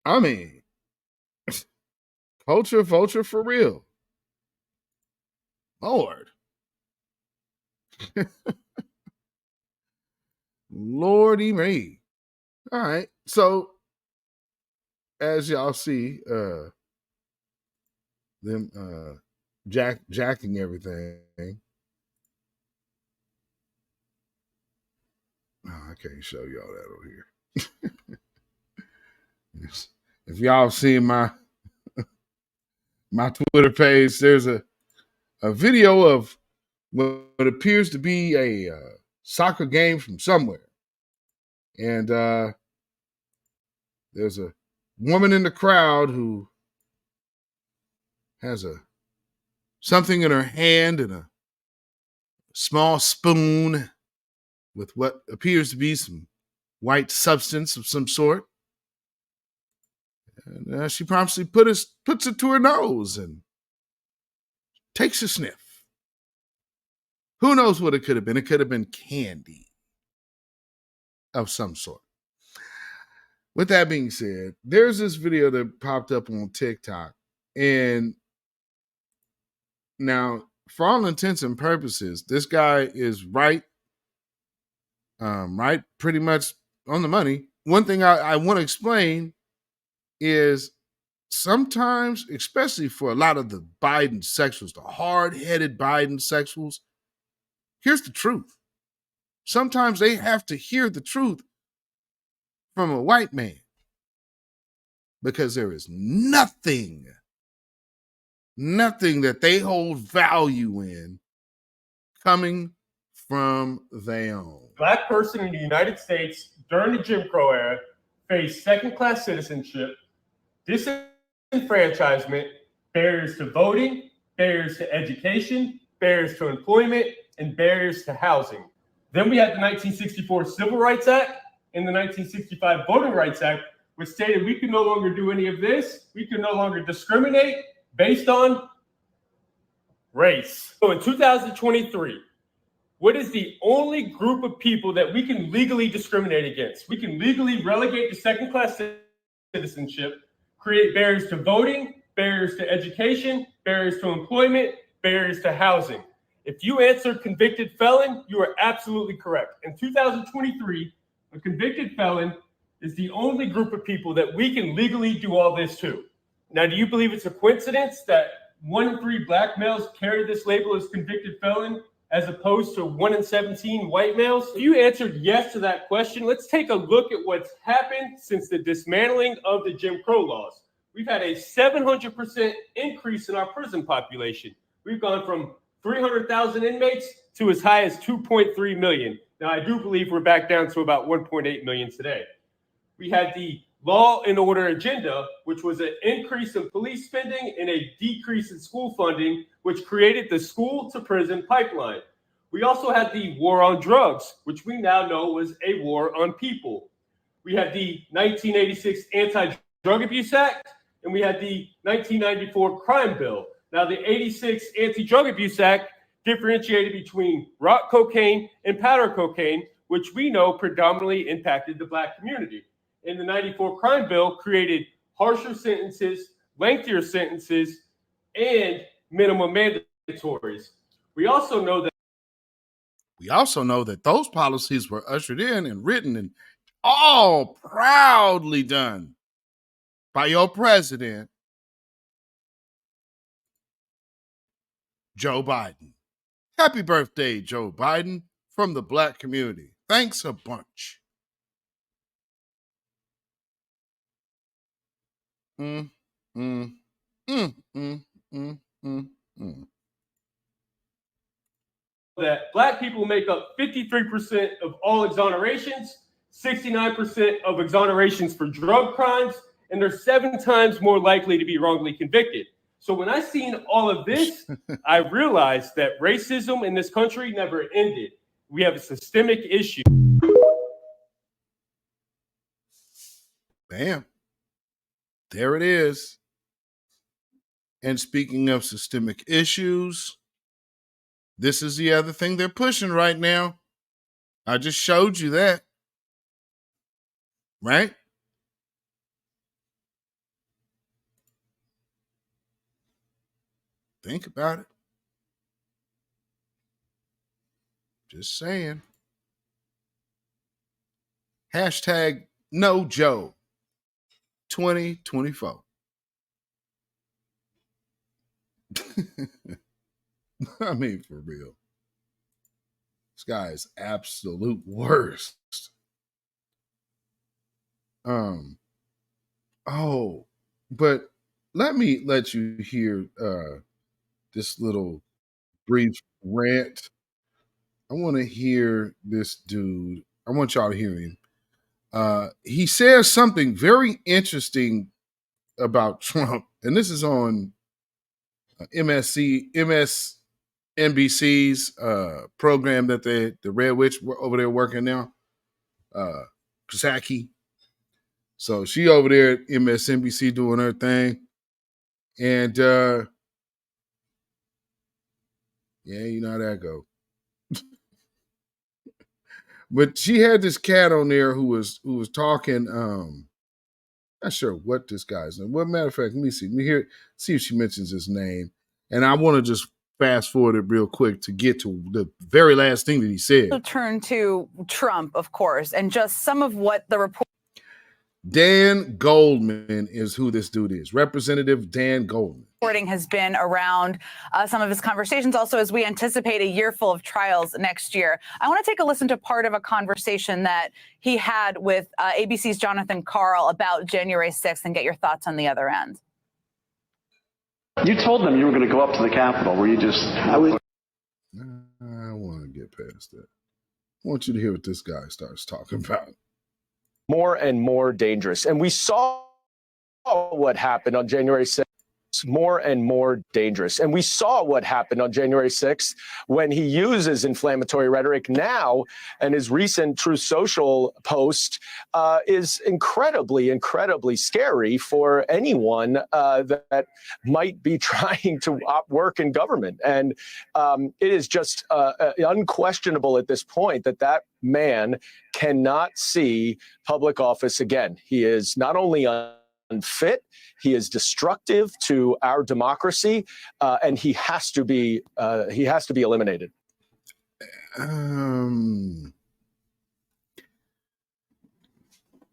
I mean, culture vulture for real. Lord. Lordy me. All right. So as y'all see, them jacking everything. Oh, I can't show y'all that over here. If y'all seen my Twitter page, there's a video of what appears to be a soccer game from somewhere. And there's a woman in the crowd who has something in her hand and a small spoon with what appears to be some white substance of some sort. And she promptly puts it to her nose and takes a sniff. Who knows what it could have been? It could have been candy of some sort. With that being said, there's this video that popped up on TikTok. And now, for all intents and purposes, this guy is right pretty much on the money. One thing I want to explain is sometimes, especially for a lot of the Biden sexuals, the hard-headed Biden sexuals, here's the truth. Sometimes they have to hear the truth from a white man because there is nothing nothing that they hold value in coming from their own. Black person in the United States during the Jim Crow era faced second-class citizenship, disenfranchisement, barriers to voting, barriers to education, barriers to employment, and barriers to housing. Then we had the 1964 Civil Rights Act and the 1965 Voting Rights Act, which stated we could no longer do any of this. We could no longer discriminate based on race. So in 2023, what is the only group of people that we can legally discriminate against? We can legally relegate to second-class citizenship, create barriers to voting, barriers to education, barriers to employment, barriers to housing. If you answered convicted felon, you are absolutely correct. In 2023, a convicted felon is the only group of people that we can legally do all this to. Now, do you believe it's a coincidence that 1 in 3 black males carry this label as convicted felon, as opposed to 1 in 17 white males? If you answered yes to that question, let's take a look at what's happened since the dismantling of the Jim Crow laws. We've had a 700% increase in our prison population. We've gone from 300,000 inmates to as high as 2.3 million. Now, I do believe we're back down to about 1.8 million today. We had the law and order agenda, which was an increase in police spending and a decrease in school funding, which created the school to prison pipeline. We also had the war on drugs, which we now know was a war on people. We had the 1986 Anti-Drug Abuse Act, and we had the 1994 Crime Bill. Now, the 86 Anti-Drug Abuse Act differentiated between rock cocaine and powder cocaine, which we know predominantly impacted the black community. And the 94 Crime Bill created harsher sentences, lengthier sentences, and minimum mandatories. We also know that those policies were ushered in and written and all proudly done by your president, Joe Biden. Happy birthday, Joe Biden, from the black community. Thanks a bunch. That black people make up 53% of all exonerations, 69% of exonerations for drug crimes, and they're 7 times more likely to be wrongly convicted. So when I seen all of this, I realized that racism in this country never ended. We have a systemic issue. Bam. There it is. And speaking of systemic issues, this is the other thing they're pushing right now. I just showed you that. Right? Think about it. Just saying. Hashtag no Joe 2024. I mean, for real. This guy is absolute worst. But let me let you hear this little brief rant. I want to hear this dude. I want y'all to hear him. He says something very interesting about Trump, and this is on MSNBC's program that the Red Witch over there working now, Psaki. So she over there at MSNBC doing her thing, and yeah, you know how that go. But she had this cat on there who was talking. Not sure what this guy's name. Well, matter of fact, let me see. Let me see if she mentions his name. And I want to just fast forward it real quick to get to the very last thing that he said. So turn to Trump, of course, and just some of what the report. Dan Goldman is who this dude is. Representative Dan Goldman. Reporting has been around some of his conversations also as we anticipate a year full of trials next year. I want to take a listen to part of a conversation that he had with ABC's Jonathan Karl about January 6th and get your thoughts on the other end. You told them you were going to go up to the Capitol. Were you just? I want to get past that. I want you to hear what this guy starts talking about. More and more dangerous. And we saw what happened on January 6th. More and more dangerous. And we saw what happened on January 6th when he uses inflammatory rhetoric now, and his recent Truth Social post is incredibly, incredibly scary for anyone that might be trying to work in government. And it is just unquestionable at this point that that man cannot see public office again. He is not only unfit, he is destructive to our democracy, and he has to be eliminated.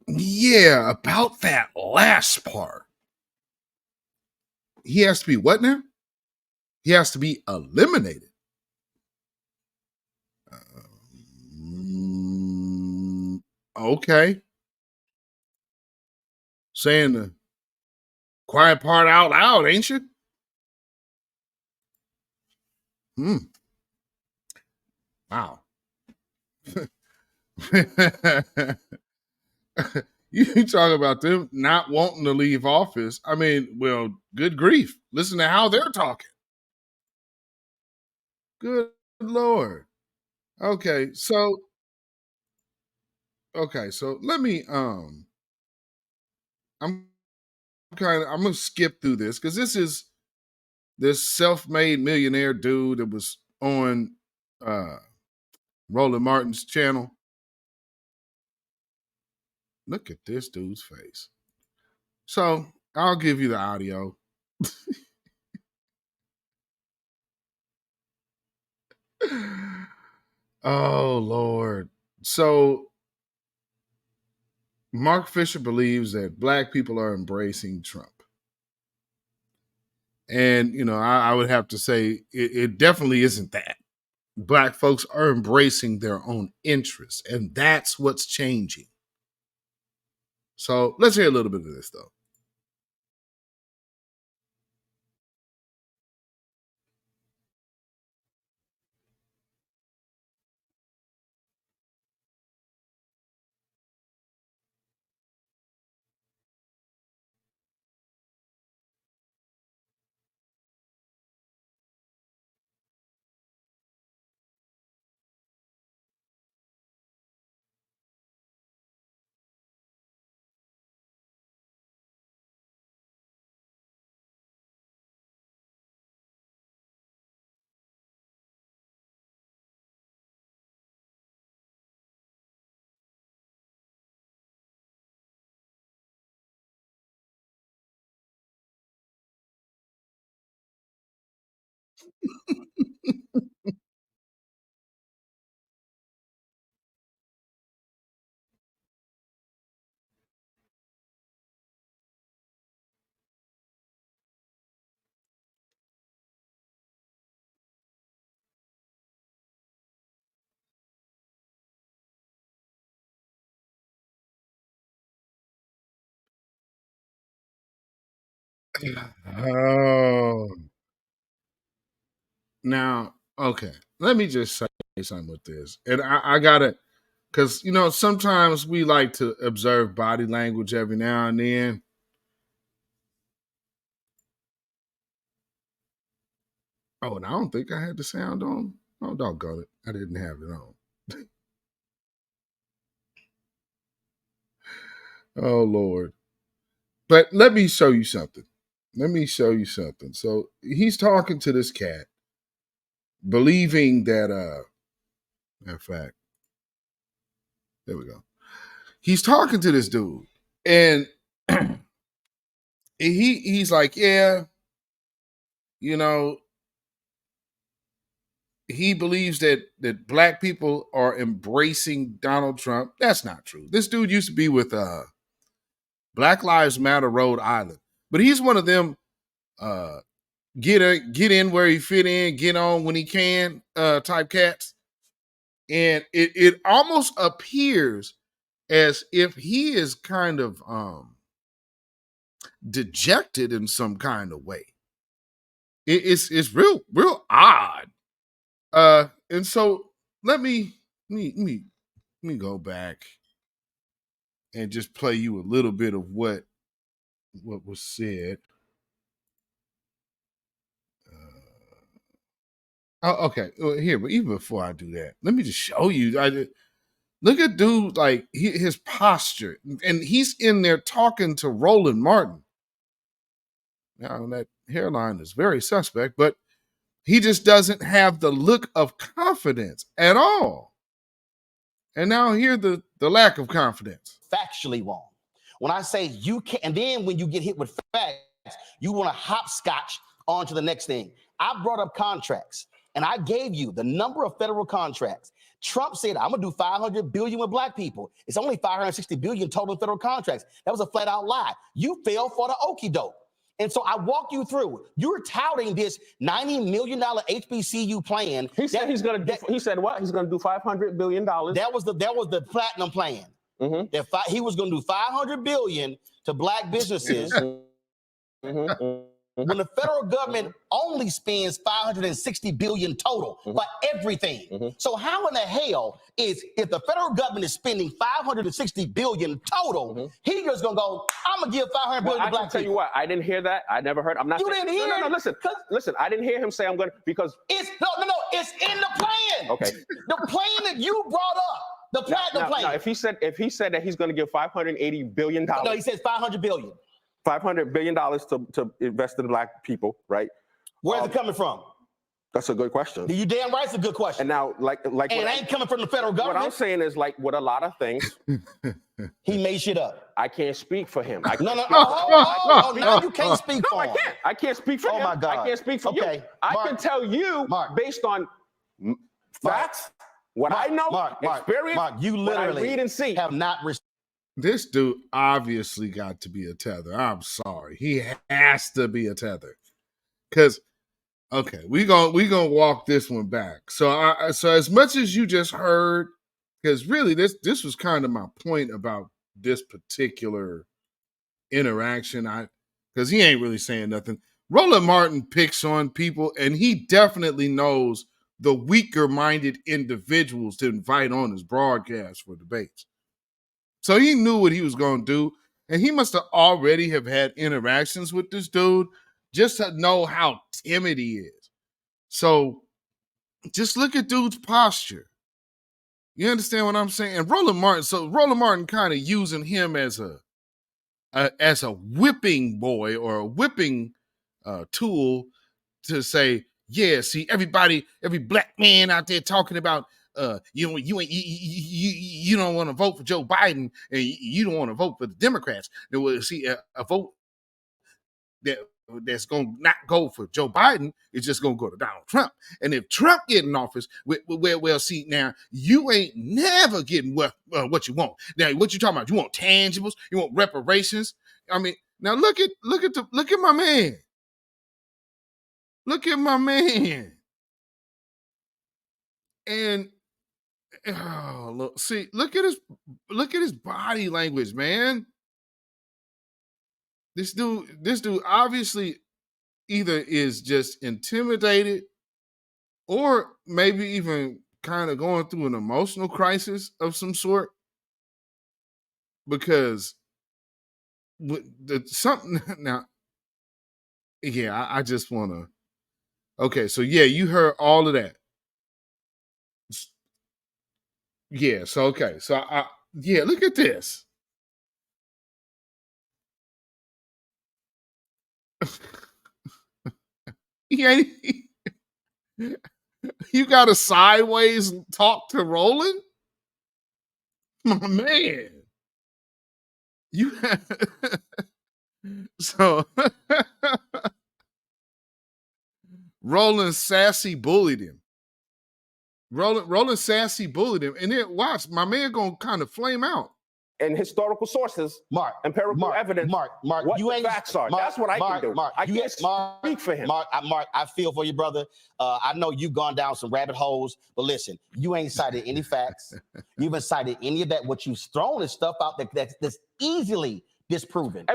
Yeah, about that last part. He has to be what now? He has to be eliminated. Okay. Saying the quiet part out loud, ain't you? Wow. You talk about them not wanting to leave office. I mean, well, good grief. Listen to how they're talking. Good Lord. Okay, so let me I'm gonna skip through this because this is this self-made millionaire dude that was on Roland Martin's channel. Look at this dude's face. So I'll give you the audio. Oh, Lord. So Mark Fisher believes that Black people are embracing Trump. And, you know, I would have to say it definitely isn't that. Black folks are embracing their own interests, and that's what's changing. So let's hear a little bit of this, though. Oh. Now, okay. Let me just say something with this. And I gotta, because, you know, sometimes we like to observe body language every now and then. Oh, and I don't think I had the sound on. Oh, doggone it. I didn't have it on. Oh, Lord. But let me show you something. So he's talking to this cat, believing that, in fact, there we go. He's talking to this dude, and he's like, yeah, you know, he believes that Black people are embracing Donald Trump. That's not true. This dude used to be with Black Lives Matter Rhode Island, but he's one of them get in where he fit in, get on when he can type cats. And it almost appears as if he is kind of dejected in some kind of way. It's real odd. And so let me go back and just play you a little bit of what was said. Oh, okay. Well, here, but even before I do that, let me just show you. Look at dude, like his posture, and he's in there talking to Roland Martin. Now that hairline is very suspect, but he just doesn't have the look of confidence at all. And now here the lack of confidence. Factually wrong. When I say you can't, and then when you get hit with facts, you want to hopscotch on to the next thing. I brought up contracts, and I gave you the number of federal contracts. Trump said, I'm gonna do $500 billion with black people. It's only $560 billion total federal contracts. That was a flat out lie. You fell for the okie doke. And so I walk you through. You're touting this $90 million HBCU plan. He said he's gonna do. He said what? He's gonna do $500 billion. That was the platinum plan. He was going to do $500 billion to black businesses. When the federal government only spends $560 billion total for everything. So how in the hell is, if the federal government is spending $560 billion total, he just gonna go, I'm gonna give $500 billion to black people? I can tell you what, I didn't hear that. I never heard. I'm not. You didn't hear it? No, listen. I didn't hear him say I'm gonna, because it's no. It's in the plan. Okay. The plan that you brought up. The platinum plan. Now, if he said that he's going to give $580 billion. No, he says $500 billion. $500 billion to invest in black people, right? Where's it coming from? That's a good question. You damn right, it's a good question. And now, like, and it ain't coming from the federal government. What I'm saying is, like, with a lot of things, he made shit up. I can't speak for him. Now you can't speak for him. I can't speak for him. Oh my God. I can't speak for you. I can tell you based on facts. What I know, experience, you literally what I read and see. Have not. This dude obviously got to be a tether. I'm sorry, he has to be a tether. Because, okay, we gonna walk this one back. So, so as much as you just heard, because really this was kind of my point about this particular interaction. Because he ain't really saying nothing. Roland Martin picks on people, and he definitely knows the weaker-minded individuals to invite on his broadcast for debates. So he knew what he was going to do, and he must have already have had interactions with this dude just to know how timid he is. So just look at dude's posture. You understand what I'm saying? And Roland Martin kind of using him as a whipping boy or a whipping tool to say, yeah, see, every black man out there talking about you don't want to vote for Joe Biden and you don't want to vote for the Democrats. See, a vote that's going to not go for Joe Biden is just going to go to Donald Trump. And if Trump get in office, well, see, now you ain't never getting what you want. Now, what you talking about? You want tangibles? You want reparations? I mean, now look at my man. Look at my man. And look at his body language, man. This dude obviously either is just intimidated or maybe even kind of going through an emotional crisis of some sort. Because something now, yeah, I just want to. Okay, so yeah, you heard all of that. Yeah, so okay, so yeah, look at this. You got to sideways talk to Roland? My man. So Roland sassy bullied him. Roland sassy bullied him. And then watch, my man gonna kind of flame out. And historical sources, empirical evidence, what you the facts are. That's what I can do. I can't speak for him. Mark, I feel for you, brother. I know you've gone down some rabbit holes, but listen, you ain't cited any facts. You haven't cited any of that. What you've thrown is stuff out that's easily disproven.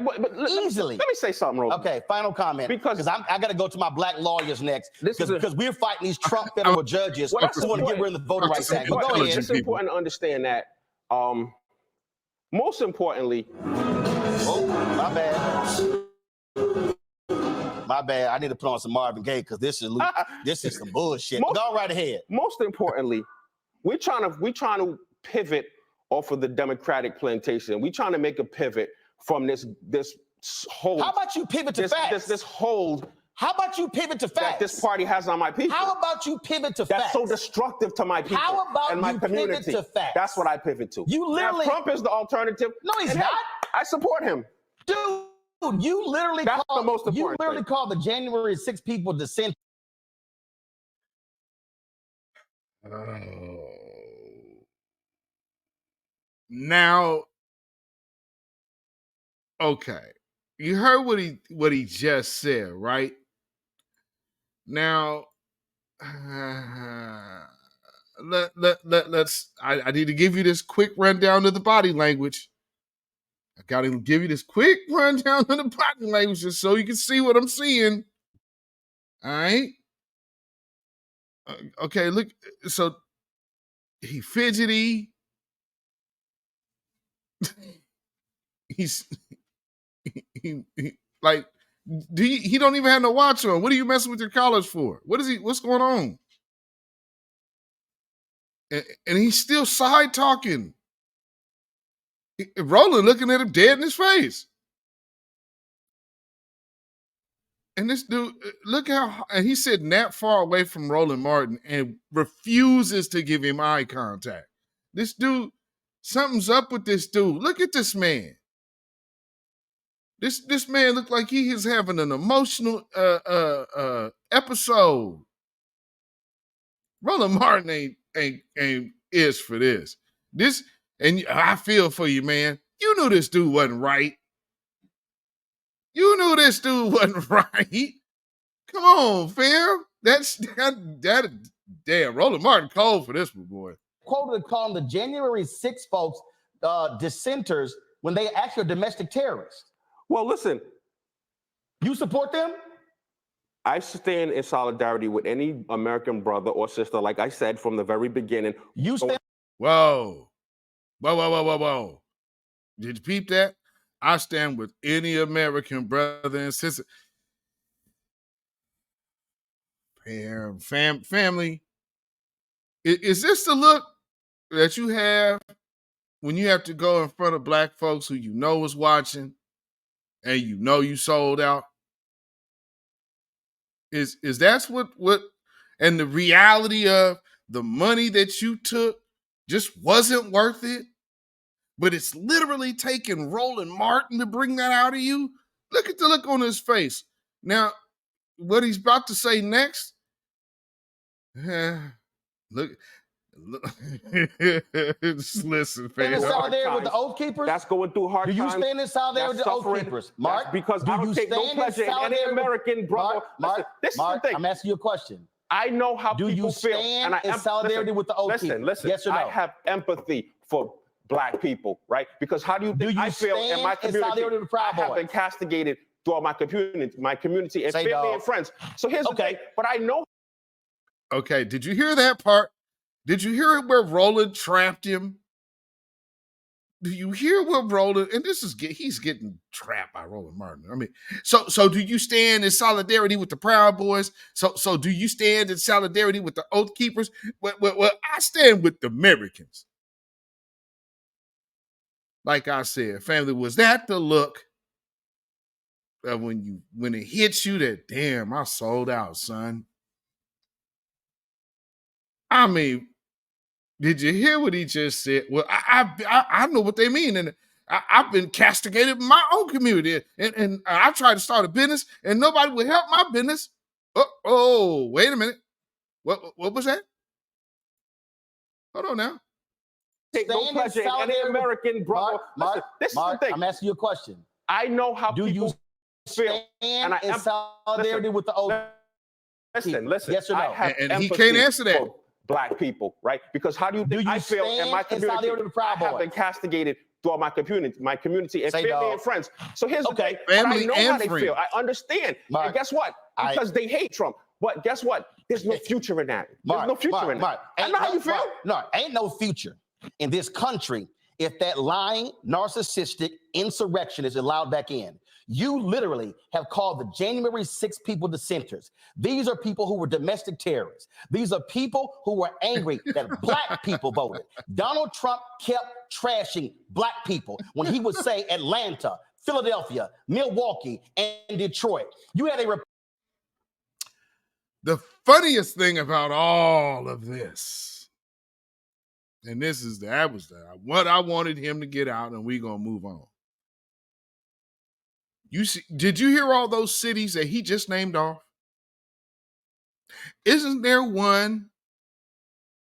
Easily. Let me say something, Roland. Okay, final comment. Because I got to go to my black lawyers next. Because we're fighting these Trump federal judges who want to get rid of the Voting Rights Act. But go ahead. It's important to understand that, most importantly. Oh, my bad. My bad. I need to put on some Marvin Gaye because this is some bullshit. Go right ahead. Most importantly, we're trying to pivot off of the Democratic plantation. We're trying to make a pivot from this hold. How about you pivot to facts? This hold. How about you pivot to facts? That this party has on my people. How about you pivot to facts? That's so destructive to my people. How about and my you community. pivot to facts? That's what I pivot to. You literally. Now, Trump is the alternative. No, he's and not. I support him. Dude, you literally That's called, the most important thing. called the January 6 people dissent. Now, okay, you heard what he just said, right? Now, let's. I need to give you this quick rundown of the body language. I got to give you this quick rundown of the body language just so you can see what I'm seeing. All right. Okay, look. So he fidgety. He's like, he don't even have no watch on. What are you messing with your collars for? What's going on? And he's still side talking. Roland looking at him dead in his face. And this dude, look how, and he's sitting that far away from Roland Martin and refuses to give him eye contact. This dude, something's up with this dude. Look at this man. This man looked like he is having an emotional episode. Roland Martin ain't is for this. And I feel for you, man. You knew this dude wasn't right. You knew this dude wasn't right. Come on, fam. That damn Roland Martin cold for this one, boy. Quoted calling the January 6 folks dissenters when they actually are domestic terrorists. Well, listen. You support them? I stand in solidarity with any American brother or sister, like I said from the very beginning. You stand. Whoa. Did you peep that? I stand with any American brother and sister. Family, is this the look that you have when you have to go in front of black folks who you know is watching and you know you sold out? Is that's what and the reality of the money that you took just wasn't worth it? But it's literally taking Roland Martin to bring that out of you. Look at the look on his face. Now, what he's about to say next, look. Just listen, fam. Stand in solidarity with the Oath Keepers? That's going through hard times. Do you stand in solidarity with the Oath Keepers? Mark, that's because I don't take no pleasure in any American brother. Mark, this is the thing. I'm asking you a question. I know how people feel. And I in solidarity with the Oath Keepers? Listen, yes or no? I have empathy for black people, right? Because how do you think I feel in my community? I have been castigated throughout my community and family and friends. So here's the thing, but I know. Okay, did you hear that part? Did you hear where Roland trapped him? Do you hear what Roland, and he's getting trapped by Roland Martin. I mean, so do you stand in solidarity with the Proud Boys? So do you stand in solidarity with the Oath Keepers? Well, I stand with the Americans. Like I said, family, was that the look of when it hits you that, damn, I sold out, son? I mean, did you hear what he just said? Well, I know what they mean, and I've been castigated in my own community, and I tried to start a business, and nobody would help my business. Oh, wait a minute. What was that? Hold on now. Take no pleasure in any American brother. Mark, this is the thing. I'm asking you a question. I know how people feel, and I in solidarity with the Oath. Listen. Yes or no? And he can't answer that. Black people, right? Because how do you think I feel in my community? I have been castigated throughout my community and Say, family dog. and friends. So here's the thing. Family But I know and how they feel. friends. I understand. And guess what? Because they hate Trump. But guess what? There's no future in that. There's no future in that. I know how you feel. No, ain't no future in this country if that lying, narcissistic insurrectionist is allowed back in. You literally have called the January 6 people dissenters. These are people who were domestic terrorists. These are people who were angry that black people voted. Donald Trump kept trashing black people when he would say Atlanta, Philadelphia, Milwaukee, and Detroit. You had a The funniest thing about all of this, and this is what I wanted him to get out, and we're gonna move on. Did you hear all those cities that he just named off? Isn't there one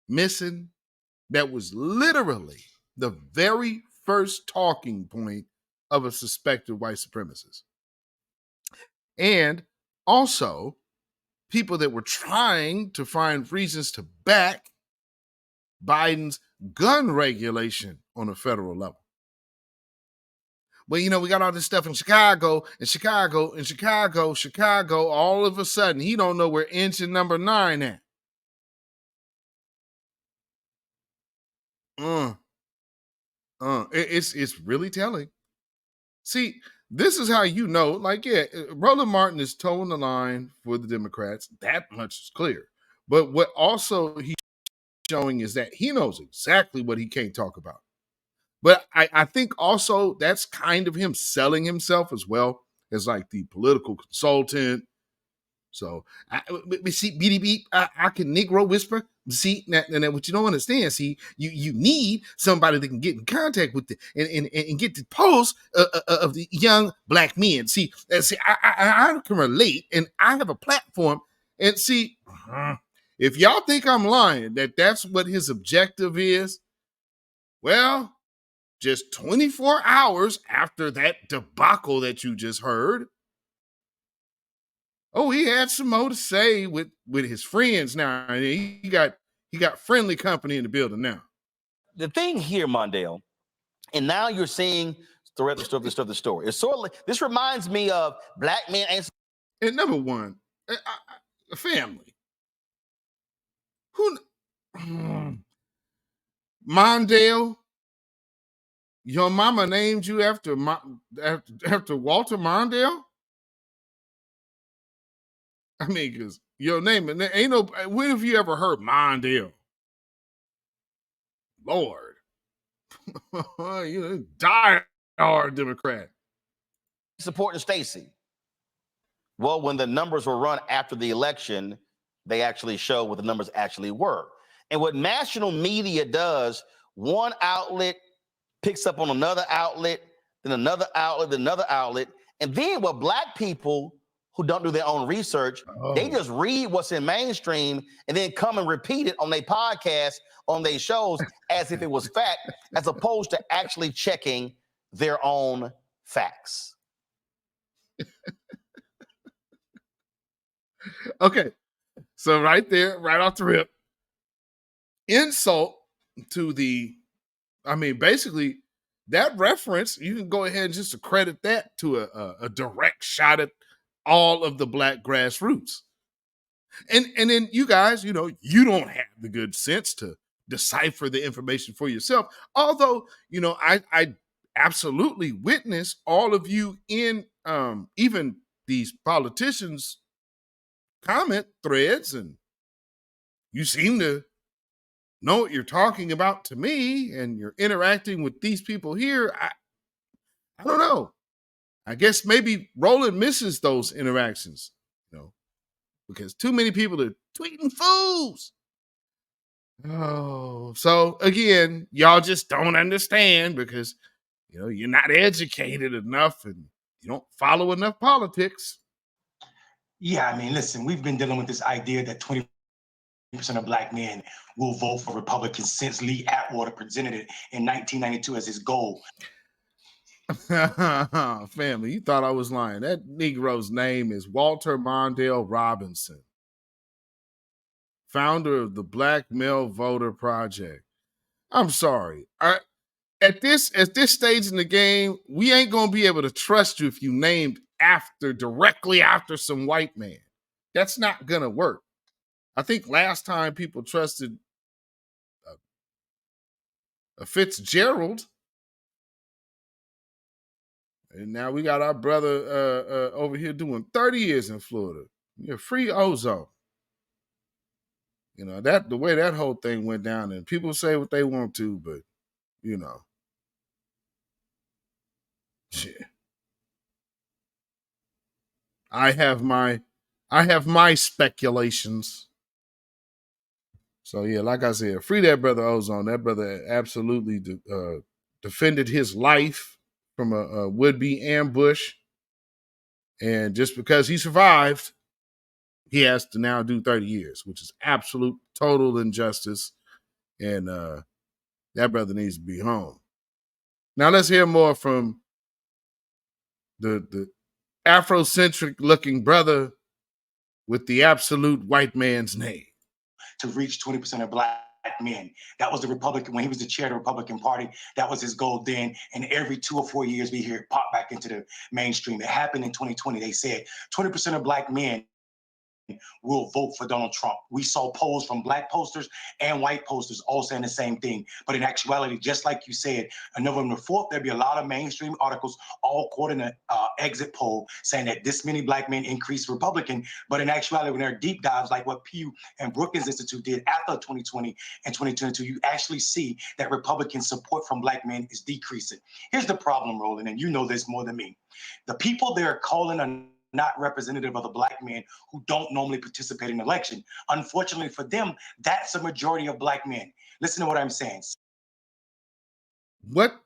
missing that was literally the very first talking point of a suspected white supremacist? And also people that were trying to find reasons to back Biden's gun regulation on a federal level. Well, you know, we got all this stuff in Chicago, all of a sudden, he don't know where engine number 9 at. It's really telling. See, this is how you know, like, yeah, Roland Martin is towing the line for the Democrats. That much is clear. But what also he's showing is that he knows exactly what he can't talk about. But I think also that's kind of him selling himself as well as like the political consultant. So, see, BDB, I can Negro whisper. See, now what you don't understand, see, you need somebody that can get in contact with and get the pulse of the young black men. See, I can relate, and I have a platform. And see, if y'all think I'm lying, that's what his objective is, well, just 24 hours after that debacle that you just heard, oh, he had some more to say with his friends now. He got friendly company in the building now. The thing here, Mondale, and now you're seeing the rest of the story. It's sort of like, this reminds me of black men and number one, a family. Who? Mondale, your mama named you after Walter Mondale? I mean, because your name, ain't no, when have you ever heard Mondale? Lord. You know, die-hard Democrat. Supporting Stacey. Well, when the numbers were run after the election, they actually show what the numbers actually were. And what national media does, one outlet picks up on another outlet, then another outlet, then another outlet. And then what black people who don't do their own research, they just read what's in mainstream and then come and repeat it on their podcast, on their shows, as if it was fact, as opposed to actually checking their own facts. Okay, so right there, right off the rip, insult to basically that reference, you can go ahead and just accredit that to a direct shot at all of the black grassroots. And then you guys, you know, you don't have the good sense to decipher the information for yourself. Although, you know, I absolutely witness all of you in even these politicians' comment threads, and you seem to know what you're talking about to me, and you're interacting with these people here. I don't know. I guess maybe Roland misses those interactions, you know, because too many people are tweeting fools. Oh, so again, y'all just don't understand because, you know, you're not educated enough and you don't follow enough politics. Yeah, I mean, listen, we've been dealing with this idea that 20% of black men will vote for Republicans since Lee Atwater presented it in 1992 as his goal. Family, you thought I was lying. That Negro's name is Walter Mondale Robinson, founder of the Black Male Voter Project. I'm sorry. at this stage in the game, we ain't gonna be able to trust you if you named directly after some white man. That's not gonna work. I think last time people trusted a Fitzgerald, and now we got our brother over here doing 30 years in Florida. You're free ozone. You know, that the way that whole thing went down, and people say what they want to, but you know. Shit. I have my speculations. So yeah, like I said, free that brother Ozone. That brother absolutely defended his life from a would-be ambush. And just because he survived, he has to now do 30 years, which is absolute total injustice. And that brother needs to be home. Now let's hear more from the Afrocentric looking brother with the absolute white man's name. To reach 20% of black men. That was the Republican, when he was the chair of the Republican Party, that was his goal then. And every 2 or 4 years, we hear it pop back into the mainstream. It happened in 2020. They said 20% of black men will vote for Donald Trump. We saw polls from black posters and white posters all saying the same thing. But in actuality, just like you said, on November 4th, there'll be a lot of mainstream articles all quoting an exit poll saying that this many black men increased Republican. But in actuality, when there are deep dives like what Pew and Brookings Institute did after 2020 and 2022, you actually see that Republican support from black men is decreasing. Here's the problem, Roland, and you know this more than me. The people they're calling on not representative of the black men who don't normally participate in election. Unfortunately for them, that's a majority of black men. Listen to what I'm saying. What?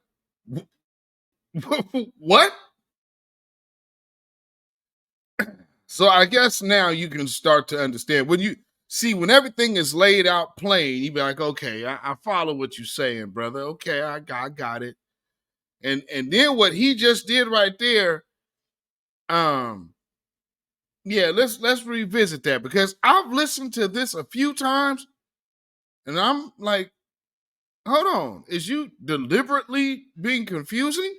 What? So I guess now you can start to understand. When everything is laid out plain, you be like, okay, I follow what you're saying, brother. Okay, I got it. And then what he just did right there, yeah, let's revisit that, because I've listened to this a few times and I'm like, hold on, is you deliberately being confusing?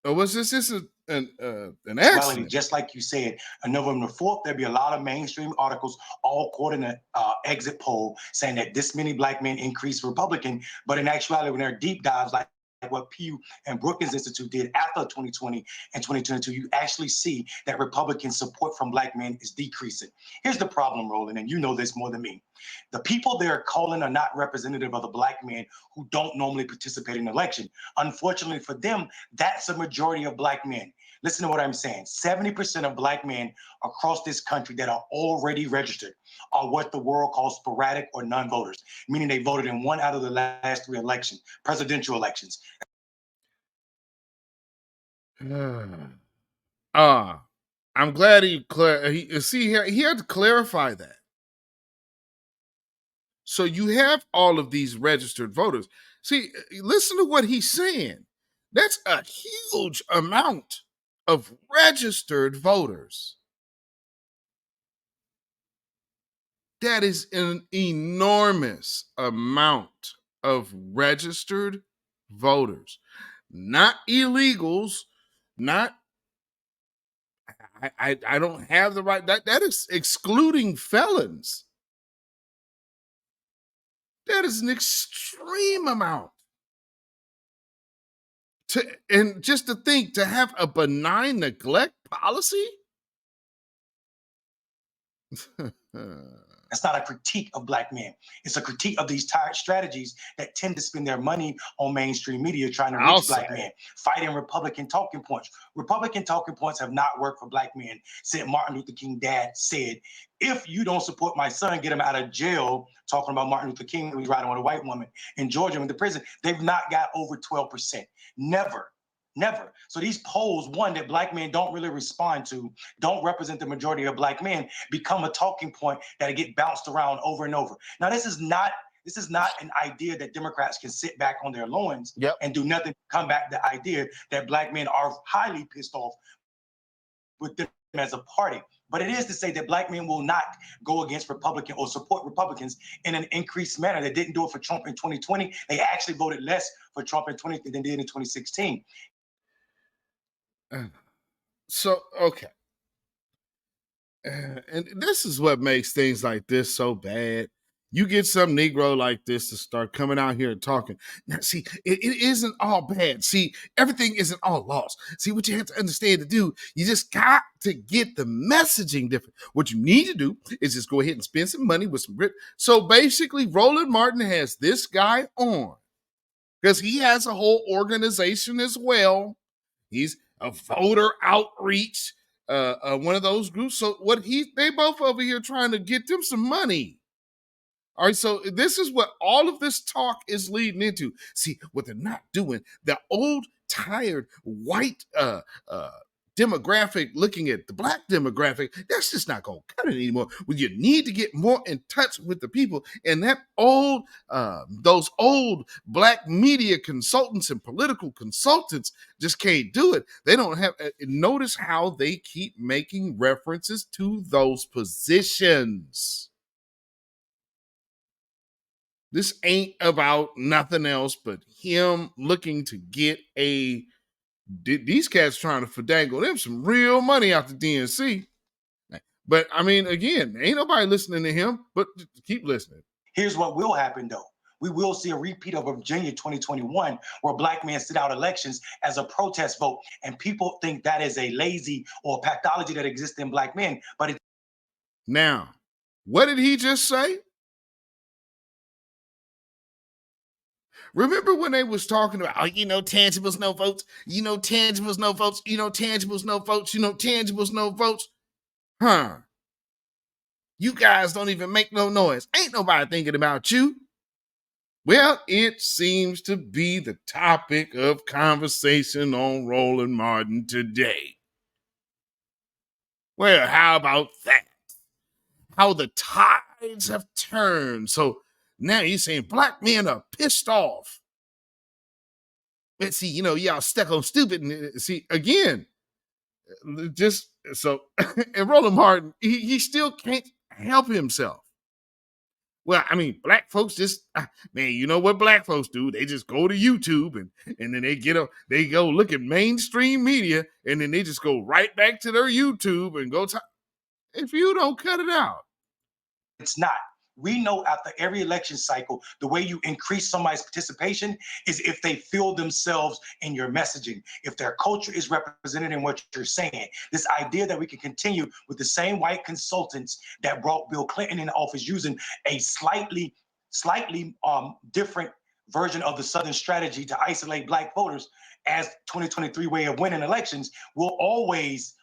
Or was this an accident? Just like you said, on November 4th, there'll be a lot of mainstream articles all quoting an exit poll saying that this many black men increased Republican. But in actuality, when there are deep dives like what Pew and Brookings Institute did after 2020 and 2022, you actually see that Republican support from black men is decreasing. Here's the problem, Roland, and you know this more than me. The people they're calling are not representative of the black men who don't normally participate in election. Unfortunately for them, that's a majority of black men. Listen to what I'm saying. 70% of black men across this country that are already registered are what the world calls sporadic or non-voters, meaning they voted in 1 out of the last 3 elections, presidential elections. I'm glad he had to clarify that. So you have all of these registered voters. See, listen to what he's saying. That's a huge amount of registered voters. That is an enormous amount of registered voters, not illegals, not. I don't have the right. That is excluding felons. That is an extreme amount. And just to think, to have a benign neglect policy. That's not a critique of black men. It's a critique of these tired strategies that tend to spend their money on mainstream media trying to reach black men, fighting Republican talking points. Republican talking points have not worked for black men since Martin Luther King dad said, if you don't support my son, get him out of jail, talking about Martin Luther King, who's riding with a white woman in Georgia in the prison. They've not got over 12%. Never. Never. So these polls, one, that black men don't really respond to, don't represent the majority of black men, become a talking point that get bounced around over and over. Now, this is not an idea that Democrats can sit back on their loins and do nothing to combat the idea that black men are highly pissed off with them as a party. But it is to say that black men will not go against Republican or support Republicans in an increased manner. They didn't do it for Trump in 2020. They actually voted less for Trump in 2020 than they did in 2016. So, okay. And this is what makes things like this so bad. You get some Negro like this to start coming out here and talking. Now, see, it isn't all bad. See, everything isn't all lost. See, what you have to understand to do, you just got to get the messaging different. What you need to do is just go ahead and spend some money with some grit. So basically, Roland Martin has this guy on because he has a whole organization as well. He's a voter outreach, one of those groups. So they both over here trying to get them some money. All right, so this is what all of this talk is leading into. See, what they're not doing, the old, tired, white demographic looking at the black demographic, that's just not going to cut it anymore. Well, you need to get more in touch with the people. And that those old black media consultants and political consultants just can't do it. They don't have, notice how they keep making references to those positions. This ain't about nothing else but him looking to get these cats trying to finagle them some real money out the DNC. But I mean, again, ain't nobody listening to him, but keep listening. Here's what will happen though. We will see a repeat of Virginia 2021 where black men sit out elections as a protest vote. And people think that is a lazy or pathology that exists in black men. But it's now, what did he just say? Remember when they was talking about, tangibles, no votes, tangibles, no votes, tangibles, no votes, tangibles, no votes? Huh. You guys don't even make no noise. Ain't nobody thinking about you. Well, it seems to be the topic of conversation on Roland Martin today. Well, how about that? How the tides have turned. So now you're saying black men are pissed off. But see, y'all stuck on stupid. And see, again, just so, and Roland Martin, he still can't help himself. Well, I mean, black folks just, man, you know what black folks do? They just go to YouTube and then they go look at mainstream media and then they just go right back to their YouTube and go, if you don't cut it out. It's not. We know after every election cycle, the way you increase somebody's participation is if they feel themselves in your messaging, if their culture is represented in what you're saying. This idea that we can continue with the same white consultants that brought Bill Clinton in office using a slightly different version of the Southern strategy to isolate black voters as 2023 way of winning elections will always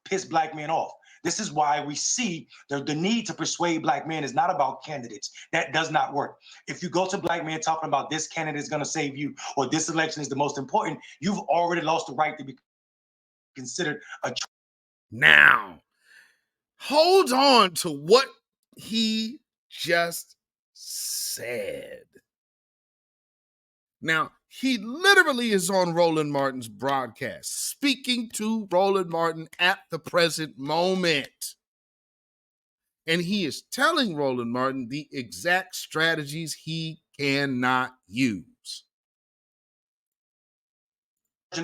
piss black men off. This is why we see the need to persuade black men is not about candidates. That does not work. If you go to black men talking about this candidate is going to save you or this election is the most important, you've already lost the right to be considered a. Now, hold on to what he just said. Now, he literally is on Roland Martin's broadcast, speaking to Roland Martin at the present moment. And he is telling Roland Martin the exact strategies he cannot use.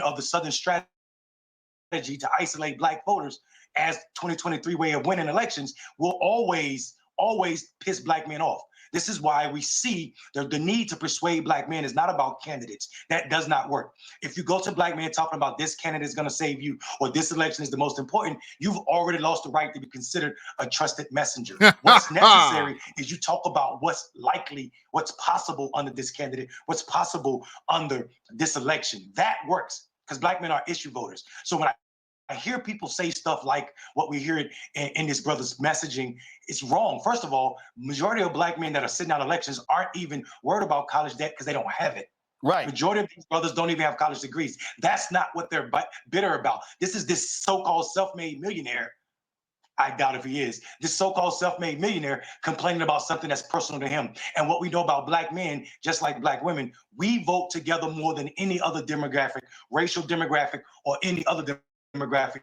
Of the Southern strategy to isolate black voters as 2023 way of winning elections will always piss black men off. This is why we see the need to persuade black men is not about candidates. That does not work. If you go to black men talking about this candidate is going to save you or this election is the most important, you've already lost the right to be considered a trusted messenger. What's necessary is you talk about what's likely, what's possible under this candidate, what's possible under this election. That works because black men are issue voters. So when I hear people say stuff like what we hear in this brother's messaging, it's wrong. First of all, majority of black men that are sitting out elections aren't even worried about college debt because they don't have it. Right. Majority of these brothers don't even have college degrees. That's not what they're bitter about. This is this so-called self-made millionaire. I doubt if he is. This so-called self-made millionaire complaining about something that's personal to him. And what we know about black men, just like black women, we vote together more than any other demographic, racial demographic, or any other demographic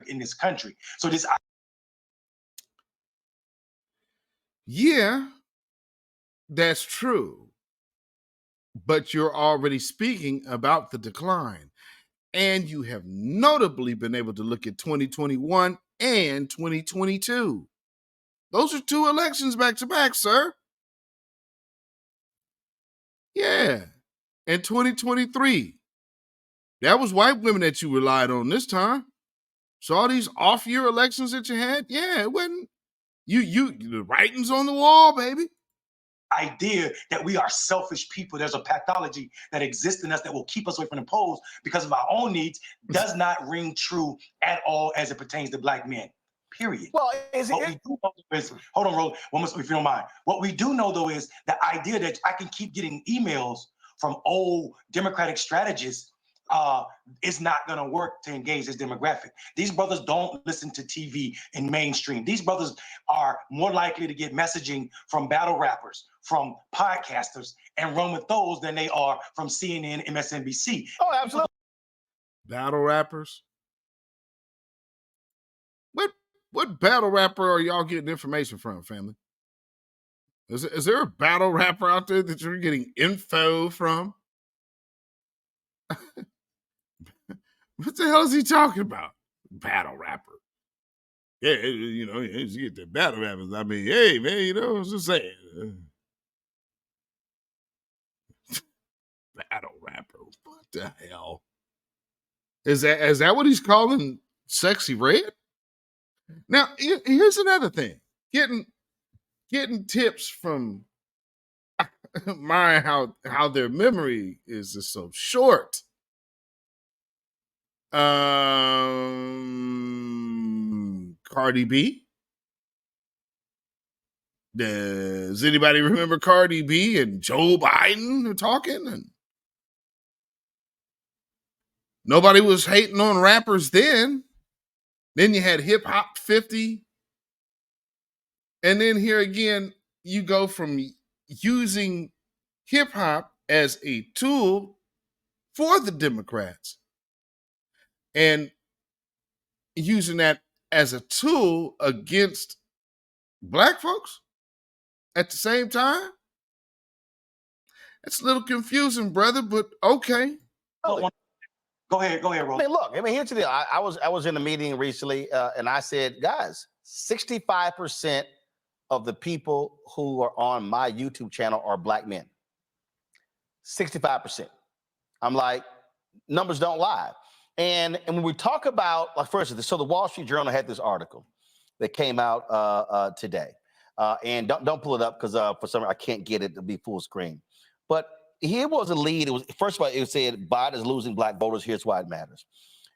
in this country. So this. Yeah, that's true. But you're already speaking about the decline. And you have notably been able to look at 2021 and 2022. Those are 2 elections back to back, sir. Yeah. And 2023. That was white women that you relied on this time. So all these off-year elections that you had, yeah, it wasn't. The writing's on the wall, baby. Idea that we are selfish people. There's a pathology that exists in us that will keep us away from the polls because of our own needs does not ring true at all as it pertains to Black men. Period. Well, hold on, Ro, if you don't mind. What we do know, though, is the idea that I can keep getting emails from old Democratic strategists is not going to work to engage this demographic. These brothers don't listen to TV in mainstream. These brothers are more likely to get messaging from battle rappers, from podcasters, and run with those than they are from CNN, MSNBC. Oh, absolutely. Battle rappers? What battle rapper are y'all getting information from, family? Is there a battle rapper out there that you're getting info from? What the hell is he talking about? Battle rapper. Yeah, you get the battle rappers. I mean, hey, man, I was just saying. Battle rapper. What the hell? Is that what he's calling Sexy Red? Now, here's another thing. Getting tips from how their memory is just so short. Cardi B. Does anybody remember Cardi B and Joe Biden talking? And nobody was hating on rappers then. Then you had Hip Hop 50. And then here again, you go from using hip hop as a tool for the Democrats and using that as a tool against Black folks at the same time. It's a little confusing, brother, but okay. Go ahead, Ro. I mean, look, here's the deal. I was in a meeting recently, and I said, guys, 65% of the people who are on my YouTube channel are Black men. 65%. I'm like, numbers don't lie. And when we talk about, like, first, so the Wall Street Journal had this article that came out today. And don't pull it up because for some reason I can't get it to be full screen. But here was a lead. It was, first of all, it said Biden is losing Black voters. Here's why it matters.